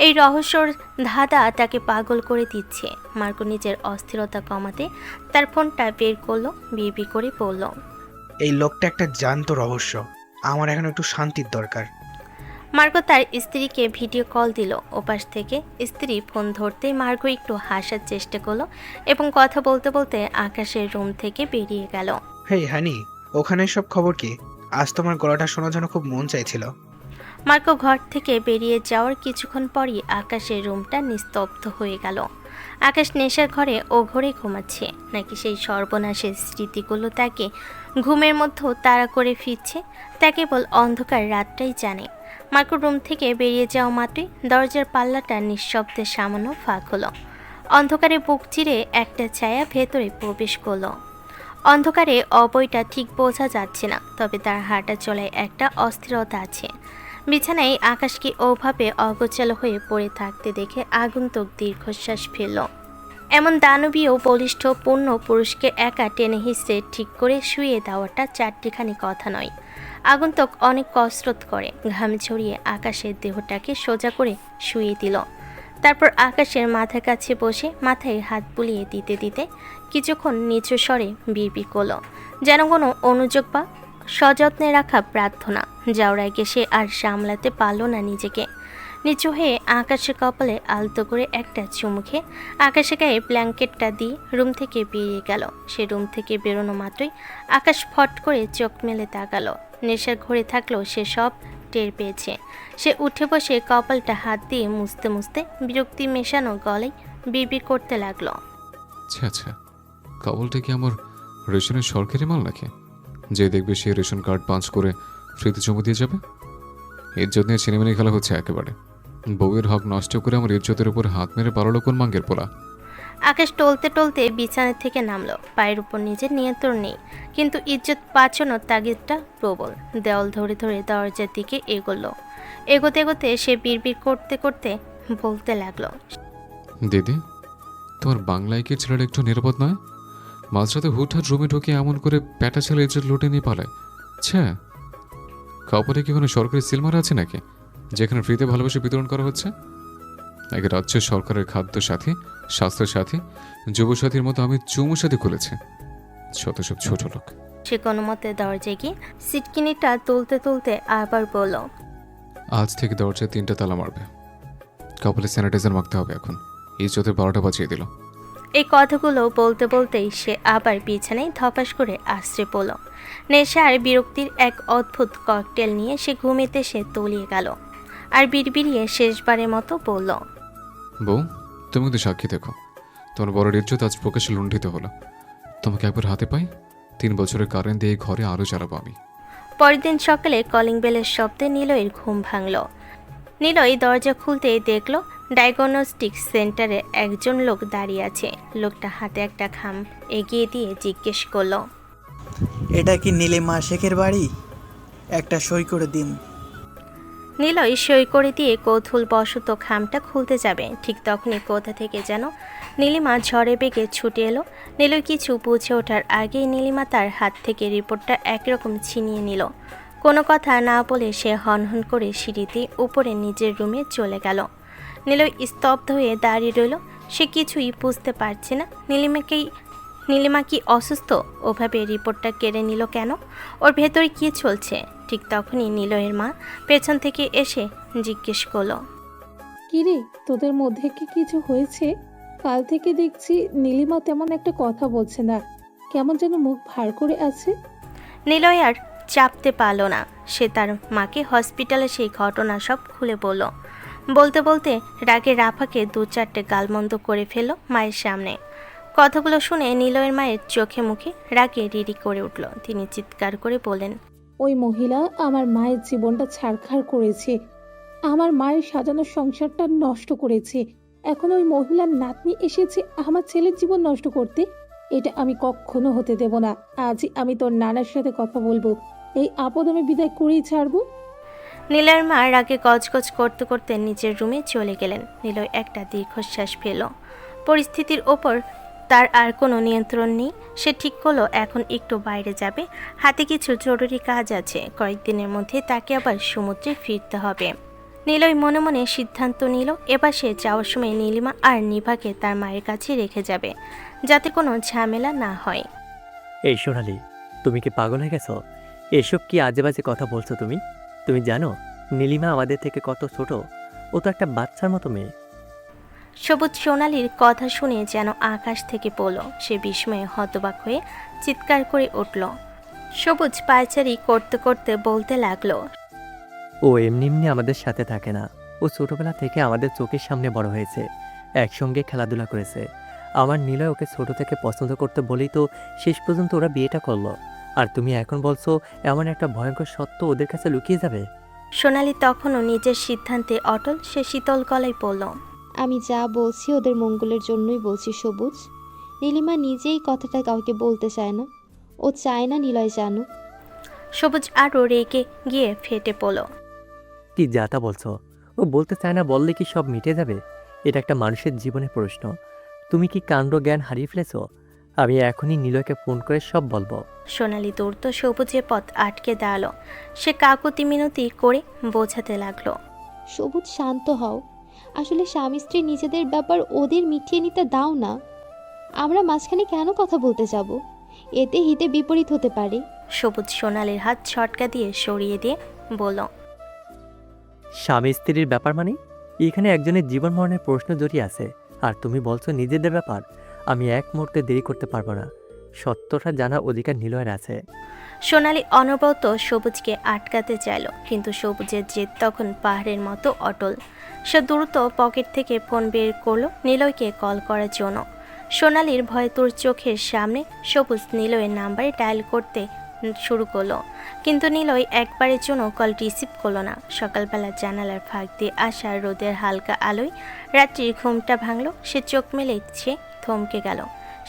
এই রহস্যর ধাঁধা তাকে পাগল করে দিচ্ছে। মার্কো নিজের অস্থিরতা কমাতে তার ফোনটা বের করলো, বিড়বিড় করে বলল, এই লোকটা একটা জ্যান্ত রহস্য, আমার এখন একটু শান্তির দরকার। মার্গো তার স্ত্রীকে ভিডিও কল দিল। ওপাশ থেকে স্ত্রী ফোন ধরতেই মার্গো একটু হাসার চেষ্টা করলো এবং কথা বলতে বলতে আকাশের রুম থেকে বেরিয়ে গেল। হেই হানি, ওখানে সব খবর কি? আজ তোমার গলাটা শোনার জন্য খুব মন চাইছিল। মার্গো ঘর থেকে বেরিয়ে যাওয়ার কিছুক্ষণ পরই আকাশের রুমটা নিস্তব্ধ হয়ে গেল। আকাশ নেশার ঘরে ও ঘরে ঘুমাচ্ছে, নাকি সেই সর্বনাশের স্মৃতিগুলো তাকে ঘুমের মধ্যেও তাড়া করে ফিরছে, তা কেবল অন্ধকার রাতটাই জানে। মার্কো রুম থেকে বেরিয়ে যাওয়া মাত্রই দরজার পাল্লাটা নিঃশব্দে সামান্য ফাঁক হলো। অন্ধকারে বুক চিরে একটা ছায়া ভেতরে প্রবেশ করলো। অন্ধকারে অবয়টা ঠিক বোঝা যাচ্ছে না, তবে তার হাঁটা চলায় একটা অস্থিরতা আছে। বিছানায় আকাশকে ওভাবে অগোছালো হয়ে পড়ে থাকতে দেখে আগন্তুক দীর্ঘশ্বাস ফেলল। এমন দানবীয় বলিষ্ঠ পূর্ণ পুরুষকে একা টেনে হিসড়ে ঠিক করে শুয়ে দেওয়াটা চারটিখানি কথা নয়। আগন্তুক অনেক কসরত করে ঘাম ছড়িয়ে আকাশের দেহটাকে সোজা করে শুয়ে দিল। তারপর আকাশের মাথার কাছে বসে মাথায় হাত বুলিয়ে দিতে দিতে কিছুক্ষণ নিচু স্বরে বিড়বিড় করল, যেন কোনো অনুযোগ বা সযত্নে রাখা প্রার্থনা। যাওয়ার আগে সে আর সামলাতে পারল না নিজেকে। নিচু হয়ে আকাশের কপালে আলতো করে একটা চুমু খেয়ে আকাশের গায়ে ব্ল্যাঙ্কেটটা দিয়ে রুম থেকে বেরিয়ে গেল। সে রুম থেকে বেরোনো মাত্রই আকাশ ফট করে চোখ মেলে তাকালো। নেশার ঘরে থাকলেও সে সব টের পেয়েছে। সে উঠে বসে কপালটা হাত দিয়ে মুছতে মুছতে বিরক্তি মেশানো গলায় বিড়বিড় করতে লাগলো। আচ্ছা আচ্ছা, কবলটা কি আমার রেশনের সরকারি মাল নাকি? যে দেখবে সে রেশন কার্ড পাঞ্চ করে ফ্রিতে জমা দিয়ে যাবে। ইজ্জত নিয়ে ছিনিমিনি খেলা হচ্ছে একেবারে। বউয়ের হক নষ্ট করে আমার ইজ্জতের উপর হাত মেরে পারলো কোন মাঙ্গের পোলা? আকাশ টলতে টলতে বিছানা থেকে নামলো। পায়ের উপর নিজের নিয়ন্ত্রণ নেই, কিন্তু ইজ্জত বাঁচানোর তাগিদটা প্রবল। দেওয়াল ধরে ধরে দরজার দিকে এগোলো। এগোতে এগোতে সে বিড়বিড় করতে করতে বলতে লাগলো, দিদি, তোমার বাংলাইকের ছেলেটা একটু নিরাপদ নয়? মাঝরাতে হুটহাট রুমে ঢুকে এমন করে প্যাটা ছেলে ইজ্জত লুটে নিয়ে পালায়। আচ্ছা, কাপড়ে কি কোনো সরকারি সিলমার আছে নাকি যেখানে ফ্রিতে ভালোবাসা বিতরণ করা হচ্ছে? নাকি রাজ্যের সরকারের খাদ্য সাথী, স্বাস্থ্য সাথী, যুব সাথীর মতো আমি চুমু সাথী খুলেছে? শত সব ছোট লোক। সে কোনো মতে দরজায় গিয়ে সিটকিনিটা তুলতে তুলতে আবার বলল, আজ থেকে দরজায় 3টা তালা মারবে। কপালে স্যানিটাইজার মাখতে হবে এখন। ইজ্জতের 12টা বাজিয়ে দিল। এই কথাগুলো বলতে বলতেই সে আবার বিছানায় ধপাস করে আশ্রে পড়ল। নেশা আর বিরক্তির এক অদ্ভুত ককটেল নিয়ে সে ঘুমিতে সে তলিয়ে গেল আর বিড়বিড়িয়ে শেষবারের মতো বলল, বউ, তুমি কিন্তু সাক্ষী দেখো, তোমার বড় ইজ্জত আজ প্রকাশ্যে লুণ্ঠিত হলো। তোমাকে একবার হাতে পাই, 3 বছরের কারেন্ট দিয়ে এই ঘরে আরও জ্বালাবো আমি। পরের দিন সকালে কলিং বেলের শব্দে নিলয়ের ঘুম ভাঙল। নিলয় দরজা খুলতেই দেখল ডায়াগনস্টিক সেন্টারে একজন লোক দাঁড়িয়ে আছে। লোকটা হাতে একটা খাম এগিয়ে দিয়ে জিজ্ঞেস করলো, এটা কি নীলিমা শেখের বাড়ি? একটা সই করে দিন। নিলয় সই করে দিয়ে কৌতূহলবশত খামটা খুলতে যাবে, ঠিক তখনই কোথা থেকে যেন নীলিমা ঝড়ে বেগে ছুটে এলো। নিলয় কিছু বুঝে ওঠার আগেই নীলিমা তার হাত থেকে রিপোর্টটা একরকম ছিনিয়ে নিল। কোনো কথা না বলে সে হনহন করে সিঁড়িতে উপরে নিজের রুমে চলে গেল। নিলয় স্তব্ধ হয়ে দাঁড়িয়ে রইল। সে কিছুই বুঝতে পারছে না নীলিমা কি অসুস্থ? ওভাবে রিপোর্টটা কেড়ে নিল কেন? ওর ভেতরে কি চলছে? ঠিক তখনই নিলয়ের মা পেছন থেকে এসে জিজ্ঞেস করলো, কিরে, তোদের মধ্যে কি কিছু হয়েছে? কাল থেকে দেখছি নীলিমা তেমন একটা কথা বলছে না, কেমন যেন মুখ ভার করে আছে। নিলয় আর চাপতে পারল না। সে তার মাকে হসপিটালে সেই ঘটনা সব খুলে বলল। বলতে বলতে রাগে রাফাকে 2-4টে গালমন্দ করে ফেলল মায়ের সামনে। কথাগুলো শুনে নিলয়ের মায়ের চোখে মুখে রাগে রিরি করে উঠল। তিনি চিৎকার করে বলেন, ওই মহিলা আমার মায়ের জীবনটা ছারখার করেছে, আমার মায়ের সাজানো সংসারটা নষ্ট করেছে। এখন ওই মহিলার নাতনি এসেছে আমার ছেলের জীবন নষ্ট করতে। এটা আমি কখনো হতে দেব না। আজই আমি তোর নানার সাথে কথা বলবো, এই আপদ আমি বিদায় করেই ছাড়বো। নিলয়ের মা রাগে গজগজ করতে করতে নিজের রুমে চলে গেলেন। নিলয় একটা দীর্ঘশ্বাস ফেল। পরিস্থিতির ওপর তার আর কোনো নিয়ন্ত্রণ নেই। সে ঠিক করলো এখন একটু বাইরে যাবে, হাতে কিছু জরুরি কাজ আছে। কয়েকদিনের মধ্যে তাকে আবার সমুদ্রে ফিরতে হবে। নিলয় মনে মনে সিদ্ধান্ত নিল এবার সে যাওয়ার সময় নীলিমা আর নিভাকে তার মায়ের কাছে রেখে যাবে, যাতে কোনো ঝামেলা না হয়। এই সোনালি, তুমি কি পাগল হয়ে গেছো? এসব কি আজে বাজে কথা বলছো তুমি? তুমি জানো নীলিমা আমাদের থেকে কত ছোট? ও তো একটা বাচ্চার মতো মেয়ে। সবুজ সোনালির কথা শুনে যেন আকাশ থেকে পড়ল। সে বিস্ময়ে হতবাক হয়ে চিৎকার করে উঠল। সবুজ পায়চারি করতে করতে বলতে লাগলো, ও এমনি এমনি আমাদের সাথে থাকে না। ও ছোটবেলা থেকে আমাদের চোখের সামনে বড় হয়েছে, একসঙ্গে খেলাধুলা করেছে। আমার নীলয় ওকে ছোট থেকে পছন্দ করতে বলেই তো শেষ পর্যন্ত ওরা বিয়েটা করলো। আর তুমি এখন বলছো এমন একটা ভয়ঙ্কর সত্য ওদের কাছে লুকিয়ে যাবে? সোনালি তখনও নিজের সিদ্ধান্তে অটল। সে শীতল গলায় বলল, আমি যা বলছি ওদের মঙ্গলের জন্যই বলছি সবুজ। নীলিমা নিজেই কথাটা কাউকে বলতে চায় না। ও চায় না নিলয় জানুক। সবুজ আরও রেগে গিয়ে ফেটে পড়ল। কি যাতা বলছো? ও বলতে চায় না বললে কি সব মিটে যাবে? এটা একটা মানুষের জীবনের প্রশ্ন। তুমি কি কাণ্ড জ্ঞান হারিয়ে ফেলেছো? আমি এখনই নিলয়কে ফোন করে সব বলবো। সোনালি দৌড় সবুজের পথ আটকে দাঁড়ালো। সে কাকুতি মিনতি করে বোঝাতে লাগলো। সবুজ শান্ত হও। আসলে স্বামী স্ত্রী নিজেদের ব্যাপার ওদের মিটিয়ে নিতে দাও না। আমরা মাঝখানে কেন কথা বলতে যাব? এতে হিতে বিপরীত হতে পারে। সবুজ সোনালির হাত ছটকা দিয়ে সরিয়ে দিয়ে বলল। স্বামী স্ত্রীর ব্যাপার মানে এখানে একজনের জীবন মরণের প্রশ্ন জড়িয়ে আছে, আর তুমি বলছো নিজেদের ব্যাপার। আমি এক মুহূর্তে দেরি করতে পারবো না। সত্যটা জানার অধিকার নিলয়ের আছে। সোনালি অনবরত সবুজকে আটকাতে চাইল, কিন্তু সবুজের জেদ তখন পাহাড়ের মতো অটল। সে দ্রুত পকেট থেকে ফোন বের করলো নিলয়কে কল করার জন্য। সোনালির ভয়তুর চোখের সামনে সবুজ নিলয়ের নাম্বারে ডায়াল করতে শুরু করলো, কিন্তু নিলয় একবারের জন্য কল রিসিভ করলো না। সকালবেলা জানালার ফাঁক দিয়ে আসা রোদের হালকা আলোয় রাত্রির ঘুমটা ভাঙলো। সে চোখ মেলেছে, থমকে গেল।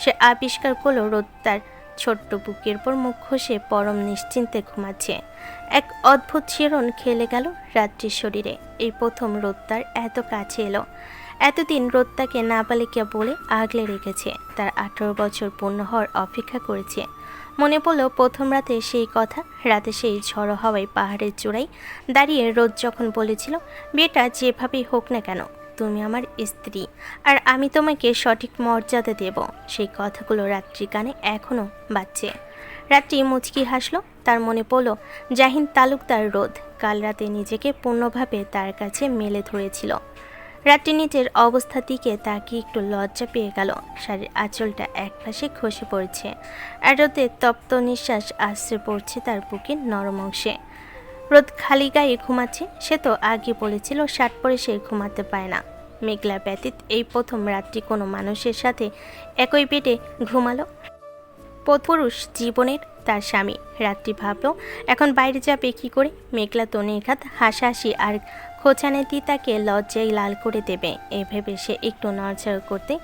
সে আবিষ্কার করলো রোদ তার ছোট্ট বুকের পর মুখ ঘষে পরম নিশ্চিন্তে ঘুমাচ্ছে। এক অদ্ভুত শিহরণ খেলে গেল রাত্রির শরীরে। এই প্রথম রোদ তার এত কাছে এলো। এতদিন রোদ তাকে নাবালিকা বলে আগলে রেখেছে, তার 18 বছর পূর্ণ হওয়ার অপেক্ষা করেছে। মনে পড়ল প্রথম রাতে সেই কথা, রাতে সেই ঝড়ো হাওয়ায় পাহাড়ের চূড়ায় দাঁড়িয়ে রোদ যখন বলেছিল, বিয়েটা যেভাবেই হোক না কেন তুমি আমার স্ত্রী, আর আমি তোমাকে সঠিক মর্যাদা দেব। সেই কথাগুলো রাত্রি কানে এখনও বাজছে। রাত্রি মুচকি হাসলো। তার মনে পড়ল জাহিন তালুকদার রোদ কাল রাতে নিজেকে পূর্ণভাবে তার কাছে মেলে ধরেছিল। রাত্রি নিজের অবস্থার দিকে তাকিয়ে একটু লজ্জা পেয়ে গেল। শাড়ির আঁচলটা একপাশে খসে পড়ছে, আর রোদের তপ্ত নিঃশ্বাস আশ্রে পড়ছে তার বুকের নরম অংশে। রোদ খালি গায়ে ঘুমাচ্ছে। সে তো আগে বলেছিল শার্ট পরে সে ঘুমাতে পায় না। মেঘলা ব্যতীত এই প্রথম রাত্রি কোনো মানুষের সাথে একই বেডে ঘুমালো পুরুষ জীবনের তার স্বামী। রাত্রি ভাবলো এখন বাইরে যাবে কি করে। মেঘলা তো নির্ঘাত হাসাহাসি আর খোঁচানে তাকে লজ্জায় লাল করে দেবে, এ ভেবে সে একটু নড়চড় করতে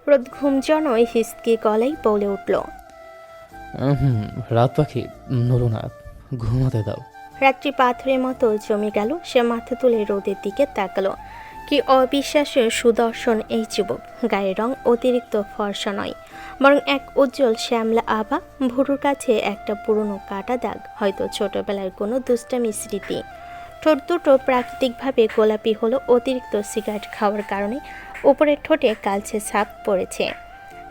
রোদ ঘুমজন ওই হিসকি গলায় বলে উঠল, রাত পাখি নড়ো না, ঘুমাতে দাও। রাত্রি পাথরের মতো জমে গেল। সে মাথা তুলে রোদের দিকে তাকালো। কি অবিশ্বাস্য সুদর্শন এই যুবক। গায়ের রং অতিরিক্ত ফর্সা নয়, বরং এক উজ্জ্বল শ্যামলা আভা। ভুরুর কাছে একটা পুরনো কাটা দাগ, হয়তো ছোটবেলার কোনো দুষ্টামি স্মৃতি। ঠোঁট দুটো প্রাকৃতিকভাবে গোলাপি হলো অতিরিক্ত সিগারেট খাওয়ার কারণে। উপরের ঠোঁটে কালচে ছাপ পড়েছে।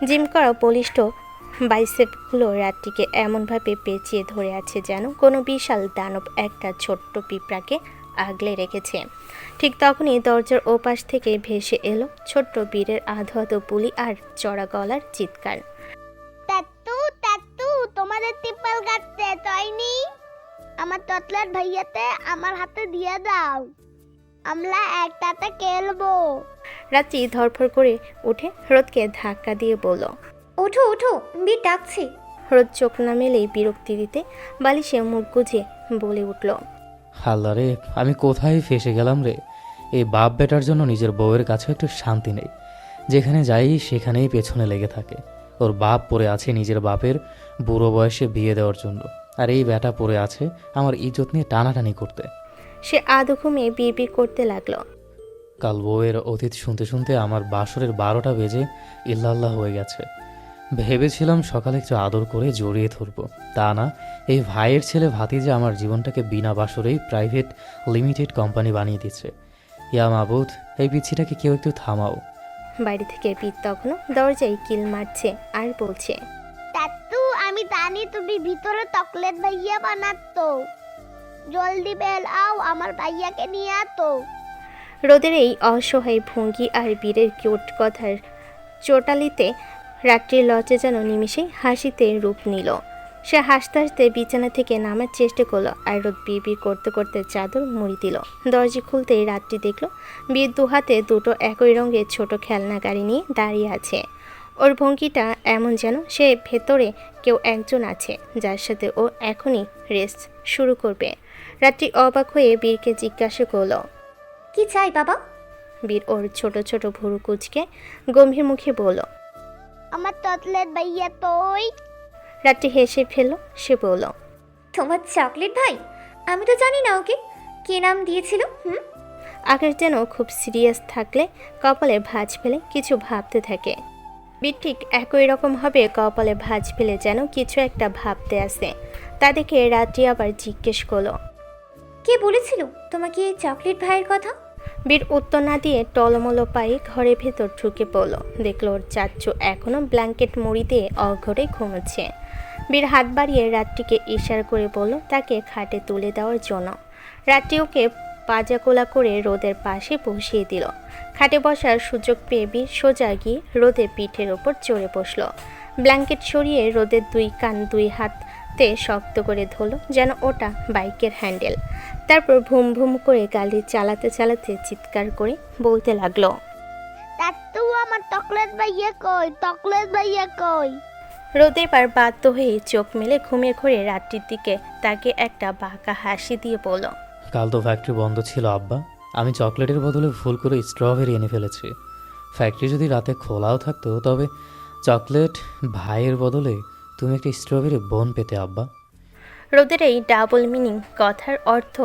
জিম করা বলিষ্ঠ বাইসেপগুলো রাত্রিকে এমনভাবে পেঁচিয়ে ধরে আছে যেন কোনো বিশাল দানব একটা ছোট্ট পিঁপড়াকে আগলে রেখেছে। ঠিক তখনই দরজার ওপাশ থেকে ভেসে এলো ছোট্ট বীরের আধো আধো বুলি আর চড়া গলার চিৎকার। তাত্তু তাত্তু তোমাদের টিপাল গাছতে তয়নি, আমার ততলার ভাইয়াতে আমার হাতে দিয়ে দাও, আমরা একটাতে খেলবো। রাত্রি ধরফর করে উঠে রোদকে ধাক্কা দিয়ে বলল, ওঠো ওঠো, বীর ডাকছি। রোদ চোখ না মেলেই বিরক্তি দিতে বালিশে মুখ গুজে বলে উঠল, হাল্লা রে, আমি কোথায় ফেসে গেলাম রে। এই বাপ বেটার জন্য নিজের বউয়ের কাছে একটু শান্তি নেই। যেখানে যাই সেখানেই পেছনে লেগে থাকে। ওর বাপ পড়ে আছে নিজের বাপের বুড়ো বয়সে বিয়ে দেওয়ার জন্য, আর এই বেটা পড়ে আছে আমার ইজ্জত নিয়ে টানাটানি করতে। সে আধো ঘুমিয়ে বিড়বিড় করতে লাগলো, কাল বউয়ের অতীত শুনতে শুনতে আমার বাসরের 12টা বেজে ইল্লাল্লাহ হয়ে গেছে। ভেবেছিলাম সকালে একটু আদর করে জড়িয়ে ধরবো, তা না, এই ভাইয়ের ছেলে ভাতিজা আমার জীবনটাকে বিনা বাসরেই প্রাইভেট লিমিটেড কোম্পানি বানিয়ে দিচ্ছে। ইয়া মাবুদ, এই পিছিটাকে কেউ একটু থামাও। বাইরে থেকে বীর তখনও দরজায় কিল মারছে আর বলছে, তাত্তু আমি জানি তুমি ভিতরে চকলেট ভাইয়া বানাতো, জলদি বেল আও আমার ভাইয়াকে নিয়ে আতো। রোদের এই অসহায় ভঙ্গি আর বীরের কিউট কথার চোটালিতে রাত্রির লজ্জা যেন নিমিষেই হাসিতে রূপ নিল। সে হাসতে হাসতে বিছানা থেকে নামার চেষ্টা করলো, আর রোদ বিড়বিড় করতে করতে চাদর মুড়ি দিল। দরজা খুলতেই রাত্রি দেখলো বীর দুহাতে দুটো একই রঙের ছোট খেলনা গাড়ি নিয়ে দাঁড়িয়ে আছে। ওর ভঙ্গিটা এমন যেন সে ভেতরে কেউ একজন আছে, যার সাথে ও এখনই রেস শুরু করবে। রাত্রি অবাক হয়ে বীরকে জিজ্ঞাসা করলো, কি চাই বাবা? বীর ওর ছোট ছোট ভুরু কুচকে গম্ভীর মুখে বলল, আমার চকলেট ভাইয়া তোই। রাত্রি হেসে ফেলল। সে বলল, তোমার চকলেট ভাই? আমি তো জানি না ওকে কে নাম দিয়েছিল। আকাশ যেন খুব সিরিয়াস থাকলে কপালে ভাঁজ ফেলে কিছু ভাবতে থাকে। বীর ঠিক একই রকম হবে কপালে ভাঁজ ফেলে যেন কিছু একটা ভাবতে আসে। তা দেখে রাত্রি আবার জিজ্ঞেস করলো, কে বলেছিল তোমাকে এই চকলেট ভাইয়ের কথা? বীর উত্তর না দিয়ে টলমলো পায়ে ঘরের ভেতর ঢুকে পড়ল। দেখলো ওর চাচ্চু এখনো ব্ল্যাঙ্কেট মুড়ি দিয়ে অঘরে ঘুমোচ্ছে। বীর হাত বাড়িয়ে রাত্রিকে ইশারা করে বলল তাকে খাটে তুলে দেওয়ার জন্য। রাত্রি ওকে পাজাকোলা করে রোদের পাশে বসিয়ে দিল। খাটে বসার সুযোগ পেয়ে বীর সোজা গিয়ে রোদের পিঠের ওপর চড়ে বসল। ব্ল্যাঙ্কেট সরিয়ে রোদের দুই কান দুই হাতে শক্ত করে ধরল যেন ওটা বাইকের হ্যান্ডেল। তারপর ভুম ভুম করে গাড়ি চালাতে চালাতে চিৎকার করে বলতে লাগলো, তাত্তু আমার চকলেট ভাইয়া কই, চকলেট ভাইয়া কই? রোদ এবার বাধ্য হয়ে চোখ মেলে ঘুমিয়ে ঘুরে রাত্রির দিকে তাকে একটা বাঁকা হাসি দিয়ে বলল, কাল তো ফ্যাক্টরি বন্ধ ছিল আব্বা, আমি চকলেটের বদলে ভুল করে স্ট্রবেরি এনে ফেলেছি। ফ্যাক্টরি যদি রাতে খোলাও থাকতো তবে চকলেট ভাইয়ের বদলে তুমি একটা স্ট্রবেরি বোন পেতে আব্বা। রোদের এই ডাবল মিনিং কথার অর্থ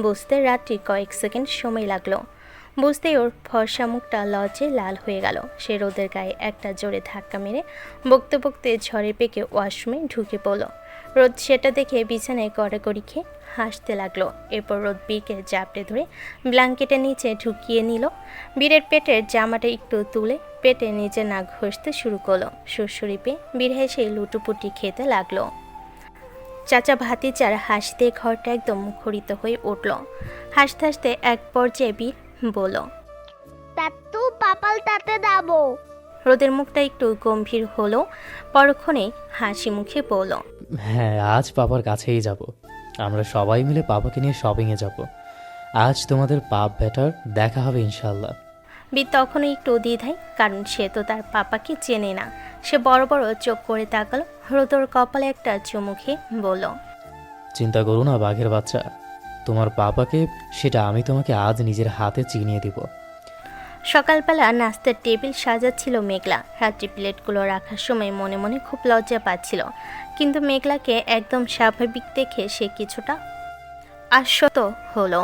বুঝতে রাত্রি কয়েক সেকেন্ড সময় লাগলো। বুঝতেই ওর ফর্সা মুখটা লজ্জে লাল হয়ে গেল। সে রোদের গায়ে একটা জোরে ধাক্কা মেরে বকতে বকতে ঝড়ে পেকে ওয়াশরুমে ঢুকে পড়ল। রোদ সেটা দেখে বিছানায় কড়াকড়ি খেয়ে হাসতে লাগলো। এরপর রোদ বীরকে জাপটে ধরে ব্ল্যাঙ্কেটের নিচে ঢুকিয়ে নিল। বীরের পেটের জামাটা একটু তুলে পেটে নিজে নাক ঘষতে শুরু করলো। সুরসুরি পেয়ে বীর হেসে লুটুপুটি খেতে লাগলো। চাচা ভাতিজার হাসতে ঘরটা একদম মুখরিত হয়ে উঠল। হাসতে হাসতে এক পর্যায়ে বীর বলল, তাত্তু পাপাল তাতে যাবো। রোদের মুখটা একটু গম্ভীর হলো, পরক্ষণে হাসি মুখে বলল, হ্যাঁ, আজ পাপার কাছেই যাব। আমরা সবাই মিলে পাপাকে নিয়ে শপিংয়ে যাব। আজ তোমাদের পাপ ব্যাটার দেখা হবে ইনশাল্লাহ। বীর তখনও একটু দ্বিধায়, কারণ সে তো তার পাপাকে চেনে না। সে বড় বড় চোখ করে তাকালো। রোদর কপালে একটা চুমু খেয়ে বলল, চিন্তা করো না বাঘের বাচ্চা, তোমার পাপাকে সেটা আমি তোমাকে আজ নিজের হাতে চিনিয়ে দিব। সকালবেলা নাস্তার টেবিল সাজাচ্ছিল মেঘলা। রাত্রি প্লেটগুলো রাখার সময় মনে মনে খুব লজ্জা পাচ্ছিল, কিন্তু মেঘলাকে একদম স্বাভাবিক দেখে সে কিছুটা আশ্বস্ত হলো।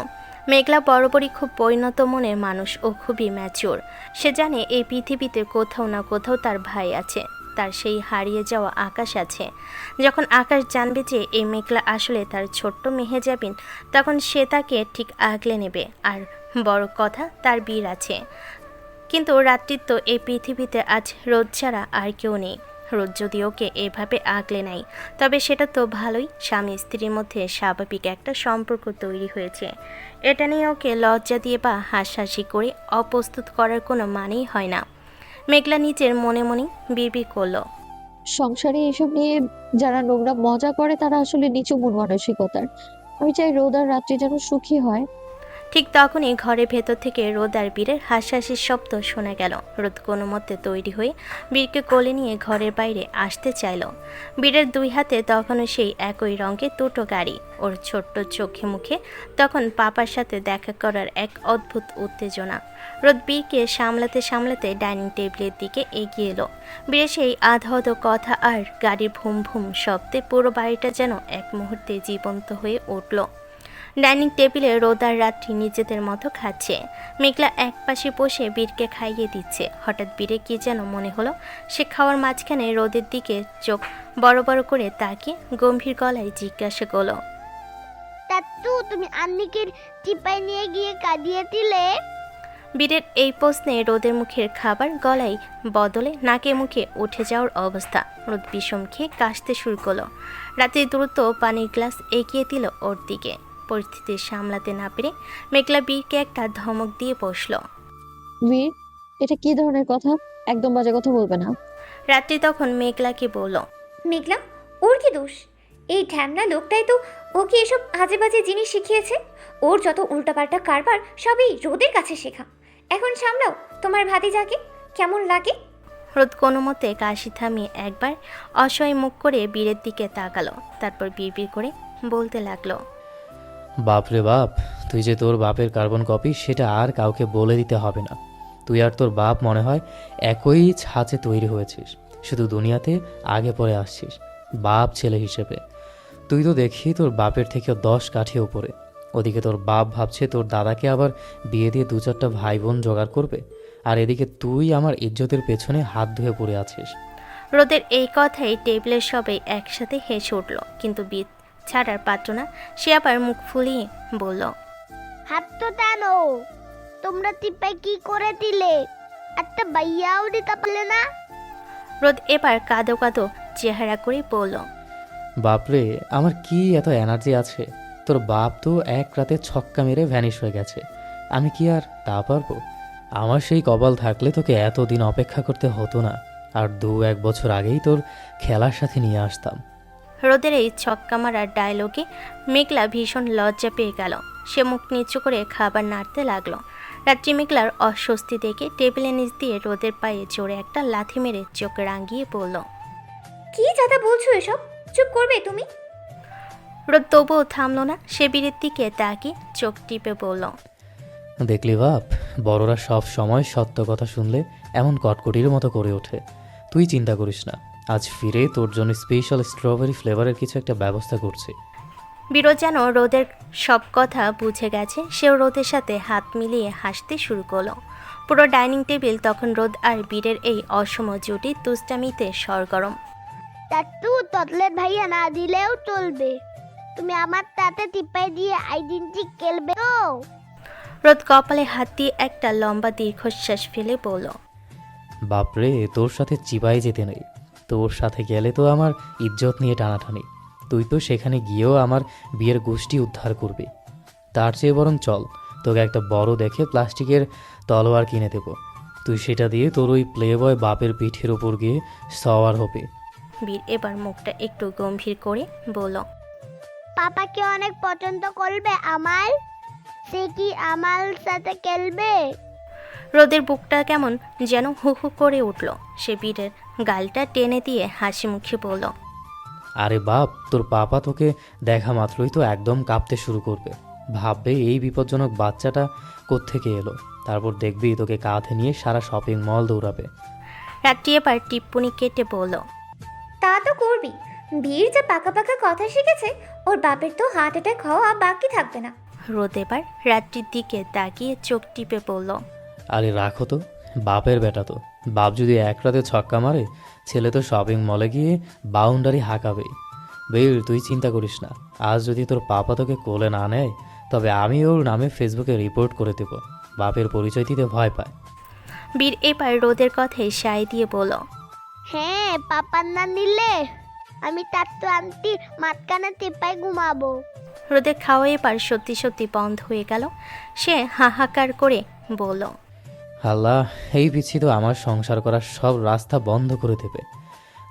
মেঘলা বরাবরই খুব পরিণত মনের মানুষ ও খুবই ম্যাচিওর। সে জানে এই পৃথিবীতে কোথাও না কোথাও তার ভাই আছে, তার সেই হারিয়ে যাওয়া আকাশ আছে। যখন আকাশ জানবে যে এই মেঘলা আসলে তার ছোট্ট মেহেজাবিন, তখন সে তাকে ঠিক আগলে নেবে। আর বড় কথা, তার বীর আছে। কিন্তু রাত্রির তো এই পৃথিবীতে আজ রোদ ছাড়া আর কেউ নেই। রোদ যদি ওকে এভাবে আগলে নেয় তবে সেটা তো ভালোই, স্বামী স্ত্রীর মধ্যে স্বাভাবিক একটা সম্পর্ক তৈরি হয়েছে। এটা নিয়ে ওকে লজ্জা দিয়ে বা হাসাহাসি করে অপ্রস্তুত করার কোনো মানেই হয় না। মেঘলা নিজের মনে মনে বিড়বিড় করলো, সংসারে এসব নিয়ে যারা নোংরা মজা করে তারা আসলে নিচু মন মানসিকতার। আমি চাই রোদ আর রাত্রি যেন সুখী হয়। ঠিক তখনই ঘরের ভেতর থেকে রোদ আর বীরের হাসাহাসির শব্দ শোনা গেল। রোদ কোনো মতে তৈরি হয়ে বীরকে কোলে নিয়ে ঘরের বাইরে আসতে চাইল। বীরের দুই হাতে তখনও সেই একই রঙের দুটো গাড়ি। ওর ছোট্ট চোখে মুখে তখন পাপার সাথে দেখা করার এক অদ্ভুত উত্তেজনা। রোদ বীরকে সামলাতে সামলাতে ডাইনিং টেবিলের দিকে এগিয়ে এলো। বীরের সেই আধ কথা আর গাড়ির ভুম ভুম শব্দে পুরো বাড়িটা যেন এক মুহূর্তে জীবন্ত হয়ে উঠল। ডাইনিং টেবিলে রোদ আর রাত্রি নিজেদের মতো খাচ্ছে। মেঘলা এক পাশে বসে বীরকে খাইয়ে দিচ্ছে। হঠাৎ বীরে কি যেন মনে হলো। সে খাওয়ার মাঝখানে রোদের দিকে চোখ বড় বড় করে তাকিয়ে গম্ভীর গলায় জিজ্ঞাসা করলো, তাত্তু তুমি আন্নিকে টিপাই নিয়ে গিয়ে কাঁদিয়ে দিলে? বীরের এই প্রশ্নে রোদের মুখের খাবার গলায় বদলে নাকে মুখে উঠে যাওয়ার অবস্থা। রোদ বিষম খেয়ে কাশতে শুরু করলো। রাতে দ্রুত পানির গ্লাস এগিয়ে দিল ওর দিকে। পরিস্থিতি সামলাতে না পেরে মেঘলা বীরকে একটা ধমক দিয়ে বসলো। বীর, এটা কি ধরনের কথা? একদম বাজে কথা বলবে না। রাত্রি তখন মেঘলাকে বলল, মেঘলা, ওর কি দোষ? এই ঢ্যামনা লোকটাই তো ওকে এসব আজে বাজে জিনিস শিখিয়েছে। ওর যত উল্টাপাল্টা কারবার সবই রোদের কাছে শেখা। এখন সামলাও তোমার ভাতিজাকে, কেমন লাগে? রোদ কোনো মতে কাশি থামিয়ে একবার অসহায় মুখ করে বীরের দিকে তাকালো। তারপর বিড়বিড় করে বলতে লাগলো, বাপরে বাপ, তুই যে তোর বাপের কার্বন কপি সেটা আর কাউকে বলে দিতে হবে না। তুই আর তোর বাপ মনে হয় একই ছাঁচে তৈরি হয়েছিস, শুধু দুনিয়াতে আগে পরে আসছিস। বাপ ছেলে হিসেবে। তুই তো দেখি তোর বাপের থেকে 10 কাঠি উপরে। ওদিকে তোর বাপ ভাবছে তোর দাদাকে আবার বিয়ে দিয়ে 2-4টা ভাই বোন জোগাড় করবে, আর এদিকে তুই আমার ইজ্জতের পেছনে হাত ধুয়ে পড়ে আছিস। রোদের এই কথাই টেবিলের সবাই একসাথে হেসে উঠল, কিন্তু বিদ ছাড়ার পাত্র না, সে আবার মুখ ফুলিয়ে বলল, হাত তো টানো। তোমরা টিপাই কি করে দিলে? একটা বাইয়াও দিতে পারলে না? রোদ এবার কাঁদো কাঁদো চেহারা করে বলল, বাপরে, আমার কি এত এনার্জি আছে? তোর বাপ তো এক রাতে ছক্কা মেরে ভ্যানিশ হয়ে গেছে, আমি কি আর তা পারবো? আমার সেই কপাল থাকলে তোকে এতদিন অপেক্ষা করতে হতো না, আর 2-1 বছর আগেই তোর খেলার সাথে নিয়ে আসতাম। রোদের এই ছক্কা মারার ডায়লগে মেঘলা ভীষণ লজ্জা পেয়ে গেল। সে মুখ নিচু করে খাবার নাড়তে লাগলো। রাত্রি মেঘলার অস্বস্তি দেখে টেবিলের নিচ দিয়ে রোদের পায়ে জোরে একটা লাথি মেরে চোখ রাঙিয়ে পড়ল। কি যাতা বলছো এসব? চুপ করবে তুমি? রোদ তবুও থামলো না, সে বীরের দিকে তাকিয়ে চোখ টিপে বলল, দেখলি বাপ, বড়রা সব সময় সত্য কথা শুনলে এমন কটকটির মতো করে ওঠে। তুই চিন্তা করিস না, আজ ফিরে তোর জন্য স্পেশাল স্ট্রবেরি ফ্লেভারের কিছু একটা ব্যবস্থা করছি। বীরও যেন রোদের সব কথা বুঝে গেছে, সেও রোদের সাথে হাত মিলিয়ে হাসতে শুরু করলো। পুরো ডাইনিং টেবিল তখন রোদ আর বীরের এই অসম জুটি তুষ্টামিতে সরগরম। টাট্টু, ততলের ভাইয়া না দিলেও চলবে। তুমি আমার তাতে টিপাই দিয়ে আইডেন্টি খেলবে তো? রোদ কপালে হাত দিয়ে একটা লম্বা দীর্ঘশ্বাস ফেলে বলল, বাপরে, তোর সাথে চিবাই যেতে নেই। তোর সাথে গেলে তো আমার ইজ্জত নিয়ে টানাটানি। তুই তো সেখানে গিয়েও আমার বিয়ের গোষ্ঠী উদ্ধার করবি। তার চেয়ে বরং চল, তোকে একটা বড় দেখে প্লাস্টিকের তলোয়ার কিনে দেব। তুই সেটা দিয়ে তোর ওই প্লে বয় বাপের পিঠের ওপর গিয়ে সওয়ার হবে। বীর এবার মুখটা একটু গম্ভীর করে বলল, পাপাকে অনেক পছন্দ করবে আমার? সে কি আমার সাথে খেলবে? রোদের বুকটা কেমন যেন হু হু করে উঠল। সে বীরের গালটা টেনে দিয়ে হাসি মুখে বলল, আরে বাপ, তোর পাপা তোকে দেখা মাত্রই তো একদম কাঁপতে শুরু করবে। ভাববে এই বিপজ্জনক বাচ্চাটা কোত্থেকে এলো। তারপর দেখবি তোকে কাঁধে নিয়ে সারা শপিং মল দৌড়াবে। রাত্রি এবার টিপ্পনি কেটে বলল, তা তো করবি। বীর যে পাকা পাকা কথা শিখেছে, ওর বাপের তো হার্ট অ্যাটাক হওয়া বাকি থাকবে না। রোদ এবার রাত্রির দিকে তাকিয়ে চোখ টিপে বলল, আরে রাখো তো, বাপের বেটা তো। বাপ যদি এক রাতে ছক্কা মারে, ছেলে তো শপিং মলে গিয়ে বাউন্ডারি হাঁকাবেই। বীর, তুই চিন্তা করিস না। আজ যদি তোর পাপা তোকে কোলে না নেয়, তবে আমি ওর নামে ফেসবুকে রিপোর্ট করে দেব। বাপের পরিচয় দিতে ভয় পায়। বীর এবার রোদের কথায় সায় দিয়ে বলল, হ্যাঁ, পাপার না নিলে আমি টাট্টু আন্টির মাঝখানে টিপাই ঘুমাবো। রোদের খাওয়া এবার সত্যি সত্যি বন্ধ হয়ে গেল। সে হাহাকার করে বলল, আল্লাহ, এই পিছি তো আমার সংসার করার সব রাস্তা বন্ধ করে দেবে।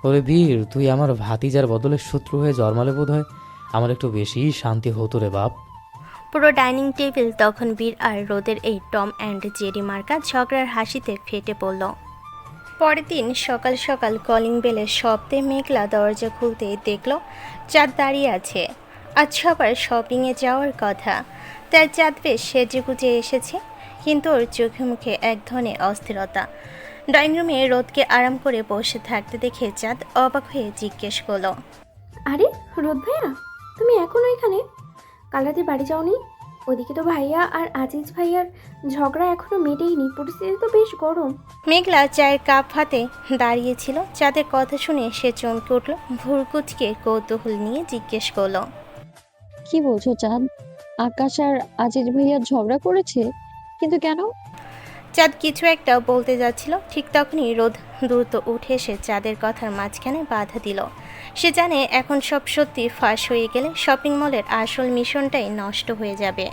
ওরে বীর, তুই আমার ভাতিজার বদলে শত্রু হয়ে জন্মালে বোধ হয় আমার একটু বেশি শান্তি হতো রে বাপ। পুরো ডাইনিং টেবিল তখন বীর আর রোদের এই টম অ্যান্ড জেরি মার্কা ঝগড়ার হাসিতে ফেটে পড়ল। পরের দিন সকাল সকাল কলিং বেলের শব্দে মেঘলা দরজা খুলতে দেখল চাঁদ দাঁড়িয়ে আছে। আজ সবার শপিংয়ে যাওয়ার কথা, তাই চাঁদ বেশ সেজেগুজে এসেছে, কিন্তু ওর চোখে মুখে এক ধরনের অস্থিরতা। ড্রয়িং রুমে রোদকে আরাম করে বসে থাকতে দেখে চাঁদ অবাক হয়ে জিজ্ঞেস করল, আরে রোদ ভাইয়া, তুমি এখনো এখানে? কাল রাতে বাড়ি যাওনি? ওদিকে তো ভাইয়া আর আজিজ ভাইয়ার ঝগড়া এখনো মেটেইনি, পরিস্থিতি তো বেশ গরম। মেঘলা চায়ের কাপ হাতে দাঁড়িয়েছিল। চাঁদের কথা শুনে সে চমকে উঠল, ভুরকুচকে কৌতূহল নিয়ে জিজ্ঞেস করল, কি বলছো চাঁদ? আকাশ আর আজিজ ভাইয়া ঝগড়া করেছে? কিন্তু কেন? চাঁদ কিছু একটা বলতে যাচ্ছিল, ঠিক তখনই রোদ দ্রুত উঠে এসে চাঁদের কথার মাঝখানে বাধা দিল। সে জানে এখন সব সত্যি ফাঁস হয়ে গেলে শপিং মলের আসল মিশনটাই নষ্ট হয়ে যাবে।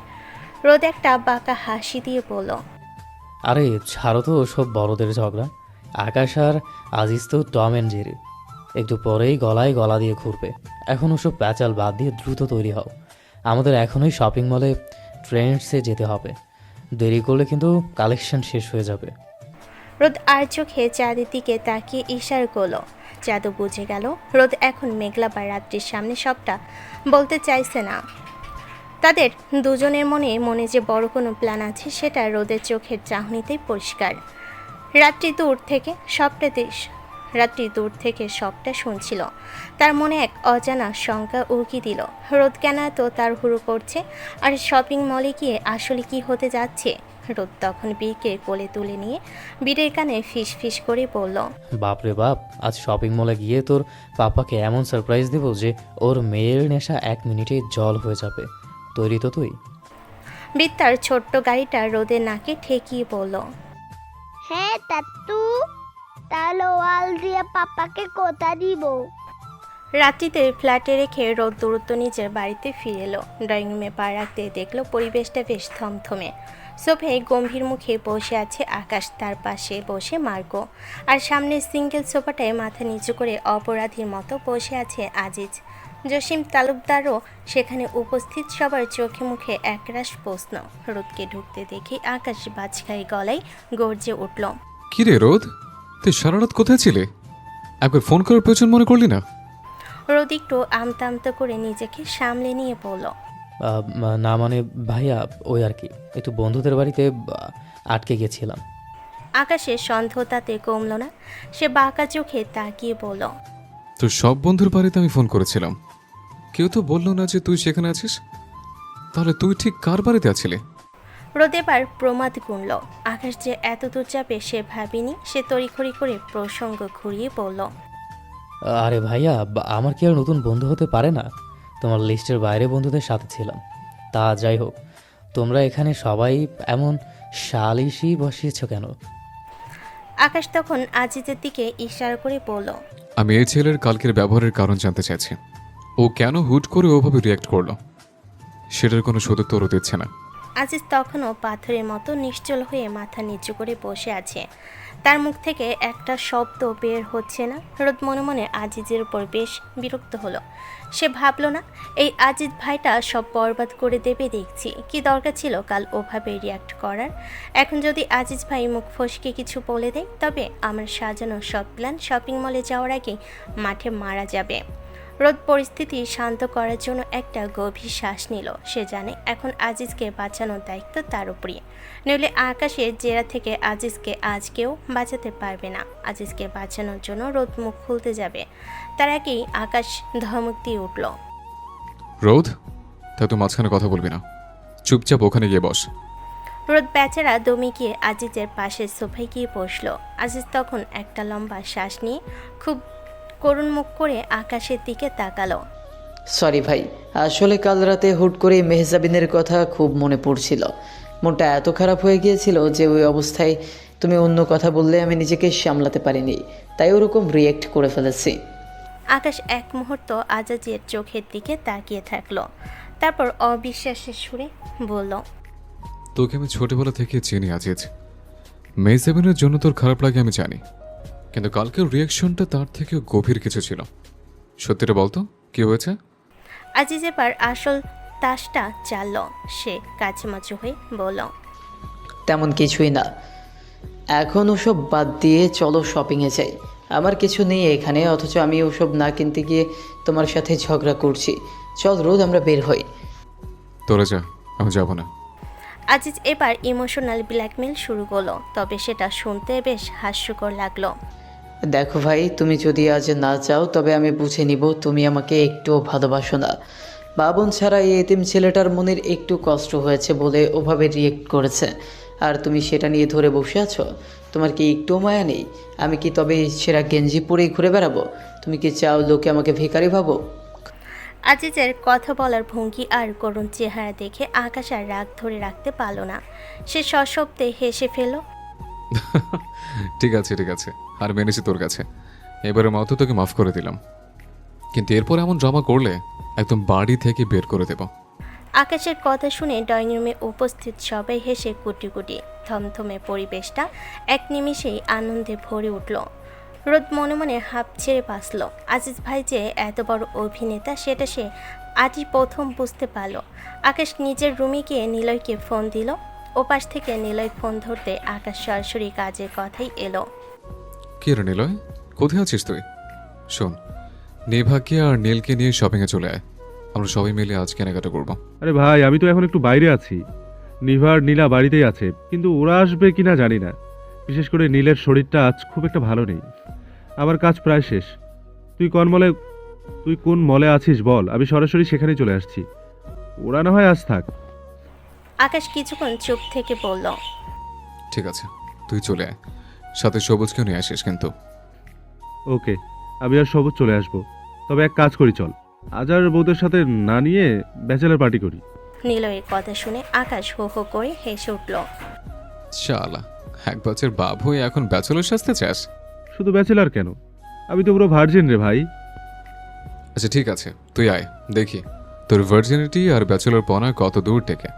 রোদ একটা বাঁকা হাসি দিয়ে বলল, আরে ছাড়ো তো সব বড়দের ঝগড়া। আকাশ আর আজিজ তো টম অ্যান্ড জেরি, একটু পরেই গলায় গলা দিয়ে ঘুরবে। এখন ওসব প্যাচাল বাদ দিয়ে দ্রুত তৈরি হও। আমাদের এখনই শপিং মলে ট্রেন্ডসে যেতে হবে। দেরি করলে কিন্তু কালেকশন শেষ হয়ে যাবে। রোদ আর চোখে চাঁদের দিকে তাকিয়ে ইশারা করলো। চাঁদও বুঝে গেল রোদ এখন মেঘলা বা রাত্রির সামনে সবটা বলতে চাইছে না। তাদের দুজনের মনে মনে যে বড় কোনো প্ল্যান আছে সেটা রোদের চোখের চাহনিতেই পরিষ্কার। রাত্রি দূর থেকে সবটাতে রাত্রি দূর থেকে সবটা শুনছিল। তার মনে এক অজানা শঙ্কা উকি দিল, রোদ কেন এত তাড়াহুড়ো করছে, আর শপিং মলে গিয়ে আসলে কি হতে যাচ্ছে। রোদ তখন বীরকে কোলে তুলে নিয়ে বীরের কানে ফিস ফিস করে বলল, বাপরে বাপ, আজ শপিং মলে গিয়ে তোর পাপাকে এমন সারপ্রাইজ দেবো যে ওর মেয়ের নেশা 1 মিনিটে জল হয়ে যাবে। তৈরি তো তুই? বীর তার ছোট্ট গাড়িটা রোদের নাকে ঠেকিয়ে বলল, হ্যাঁ তাত্তু, তাহলে ওয়াল দিয়ে পাপাকে কোথা দিব? রাত্রিতে ফ্ল্যাটে রেখে রোদ দূরত্ব নিজের বাড়িতে ফিরে এলো। ড্রয়িং রুমে পা রাখতে দেখলো পরিবেশটা বেশ থমথমে। সোফায় গম্ভীর মুখে বসে আছে আকাশ, তার পাশে বসে মার্গো, আর সামনের সিঙ্গেল সোফাটায় মাথা নিচু করে অপরাধীর মতো বসে আছে আজিজ। জসিম তালুকদারও সেখানে উপস্থিত। সবার চোখে মুখে একরাশ প্রশ্ন। রোদকে ঢুকতে দেখে আকাশ বাজখাই গলায় গর্জে উঠল, কি রে রোদ, তুই সারা রাত কোথায় ছিলে? একবার ফোন করার প্রয়োজন মনে করলি না? রোদ একটু আমতা আমতা করে নিজেকে সামলে নিয়ে বলল, না মানে ভাইয়া, ওই আর কি, একটু বন্ধুদের বাড়িতে আটকে গেছিলাম। আকাশের সন্দেহ তাতে কমল না। সে বাঁকা চোখে তাকিয়ে বলল, তোর সব বন্ধুর বাড়িতে আমি ফোন করেছিলাম, কেউ তো বললো না যে তুই সেখানে আছিস। তাহলে তুই ঠিক কার বাড়িতে আছিলি? রোদ এবার প্রমাদ গুনল। আকাশ যে এত দূর যাবে সে ভাবিনি। সে তড়িঘড়ি করে প্রসঙ্গ ঘুরিয়ে বলল, আরে ভাইয়া, আমার কি আর নতুন বন্ধু হতে পারে না? তোমার লিস্টের বাইরে বন্ধুদের সাথে ছিলাম। তা যাই হোক, তোমরা এখানে সবাই এমন সালিশি বসিয়েছ কেন? আকাশ তখন আজিজের দিকে ইশারা করে বলল, আমি এই ছেলের কালকের ব্যবহারের কারণ জানতে চাইছি। ও কেন হুট করে ওভাবে রিয়াক্ট করলো, সেটার কোনো সদুত্তরও দিচ্ছে না। আজিজ তখনও পাথরের মতো নিশ্চল হয়ে মাথা নিচু করে বসে আছে। তার মুখ থেকে একটা শব্দ বের হচ্ছে না। রোদ মনে মনে আজিজের উপর বেশ বিরক্ত হলো। সে ভাবল না, এই আজিজ ভাইটা সব বরবাদ করে দেবে দেখছি। কি দরকার ছিল কাল ওভাবে রিয়াক্ট করার? এখন যদি আজিজ ভাই মুখ ফসকে কিছু বলে দেয়, তবে আমার সাজানো সব প্ল্যান শপিং মলে যাওয়ার আগে মাঠে মারা যাবে। রোদ পরিস্থিতি শান্ত করার জন্য একটা গভীর শ্বাস নিল। সে জানে এখন আজিজকে বাঁচানোর দায়িত্ব তার উপরই, নইলে আকাশের জেরা থেকে আজিজকে আজ কেউ বাঁচাতে পারবে না। আজিজকে বাঁচানোর জন্য রোদ মুখ খুলতে যাবে, তার আগেই আকাশ ধমক দিয়ে উঠল, রোদ, তা তুই মাঝখানে কথা বলবি না, চুপচাপ ওখানে গিয়ে বস। রোদ বেচারা দমে গিয়ে আজিজের পাশের সোফায় গিয়ে বসল। আজিজ তখন একটা লম্বা শ্বাস নিয়ে খুব করুণ মুখ করে আকাশের দিকে তাকালো। সরি ভাই, আসলে কাল রাতে হুট করে মেহজাবিনের কথা খুব মনে পড়ছিল। মনটা এত খারাপ হয়ে গিয়েছিল যে ওই অবস্থায় তুমি অন্য কথা বললে আমি নিজেকে সামলাতে পারিনি, তাই ওরকম রিয়েক্ট করে ফেলেছি। আকাশ এক মুহূর্ত আজিজের চোখের দিকে তাকিয়ে থাকলো, তারপর অবিশ্বাসের সুরে বলল, তোকে আমি ছোটবেলা থেকে চিনি আজিজ। মেহজাবিনের জন্য তোর খারাপ লাগে আমি জানি, কিন্তু কালকের রিয়াকশনটা তার থেকেও গভীর কিছু ছিল। সত্যিটা বলতো, কি হয়েছে? আজিজ এবার আসল তাসটা চালল। সে কাছমাচু হয়ে বলল, তেমন কিছুই না, এখন ওসব বাদ দিয়ে চলো শপিংয়ে যাই। আমার কিছু নেই এখানে, অথচ আমি ওসব না কিনতে গিয়ে তোমার সাথে ঝগড়া করছি। চল রোদ, আমরা বের হই। তোরা যা, আমি যাব না। আজিজ এবার ইমোশনাল ব্ল্যাকমেল শুরু করলো, তবে সেটা শুনতে বেশ হাস্যকর লাগলো। দেখো ভাই, তুমি যদি আজ না চাও তবে আমি বুঝে নিব তুমি আমাকে একটুও ভালোবাসো না। বাবন ছাড়া এই এতিম ছেলেটার মনের একটু কষ্ট হয়েছে বলে ওভাবে রিয়েক্ট করেছে, আর তুমি সেটা নিয়ে ধরে বসে আছো। তোমার কি একটু মায়া নেই? আমি কি তবে সেরা গেঞ্জি পরেই ঘুরে বেড়াবো? তুমি কি চাও লোকে আমাকে ভিখারি ভাবো? আজিজের কথা বলার ভঙ্গি আর করুণ চেহারা দেখে আকাশ আর রাগ ধরে রাখতে পারল না। সে সশব্দে হেসে ফেলল। ঠিক আছে ঠিক আছে, আর মেনেছি তোর কাছে। এবারের মতো তোকে মাফ করে দিলাম, কিন্তু এরপর এমন ড্রামা করলে একদম বাড়ি থেকে বের করে দেব। আকাশের কথা শুনে ড্রয়িং রুমে উপস্থিত সবাই হেসে কুটি কুটি। থমথমে পরিবেশটা এক নিমিষেই আনন্দে ভরে উঠল। রোদ মনে মনে হাঁপ ছেড়ে বাঁচল। আজিজ ভাই যে এত বড় অভিনেতা সেটা সে আজই প্রথম বুঝতে পারল। আকাশ নিজের রুমে গিয়ে নিলয়কে ফোন দিল। ওপাশ থেকে নিলয় ফোন ধরতে আকাশ সরাসরি কাজের কথাই এলো। কি রে নিলয়, কোথায় আছিস তুই? শোন, নেভাকে আর নীলকে নিয়ে শপিংয়ে চলে আয়, আমরা সবাই মিলে আজ কেনাকাটা করবো। আরে ভাই, আমি তো এখন একটু বাইরে আছি। নিভা আর নীলা বাড়িতেই আছে, কিন্তু ওরা আসবে কিনা জানি না। বিশেষ করে নীলের শরীরটা আজ খুব একটা ভালো নেই। আমার কাজ প্রায় শেষ। তুই কোন মলে আছিস বল, আমি সরাসরি সেখানে চলে আসছি। ওরা না হয় আজ থাক। আকাশ কিছুক্ষণ চুপ থেকে বলল, ঠিক আছে, তুই চলে আয়, সাথে সবুজকেও নিয়ে আসিস কিন্তু। ওকে, আমি আর সবুজ চলে আসবো। তবে এক কাজ করি, চল আজ আর বউদের সাথে না নিয়ে ব্যাচেলার পার্টি করি। নিলয়ের কথা শুনে আকাশ হো হো করে হেসে উঠল। শালা, এক বছর বাপ হয়ে এখন ব্যাচেলর সাজতে চাস? শুধু ব্যাচেলার কেন, আমি তো পুরো ভার্জিন রে ভাই। আচ্ছা ঠিক আছে, তুই আয়, দেখি তোর ভার্জিনিটি আর ব্যাচেলর পনা কত দূর থেকে।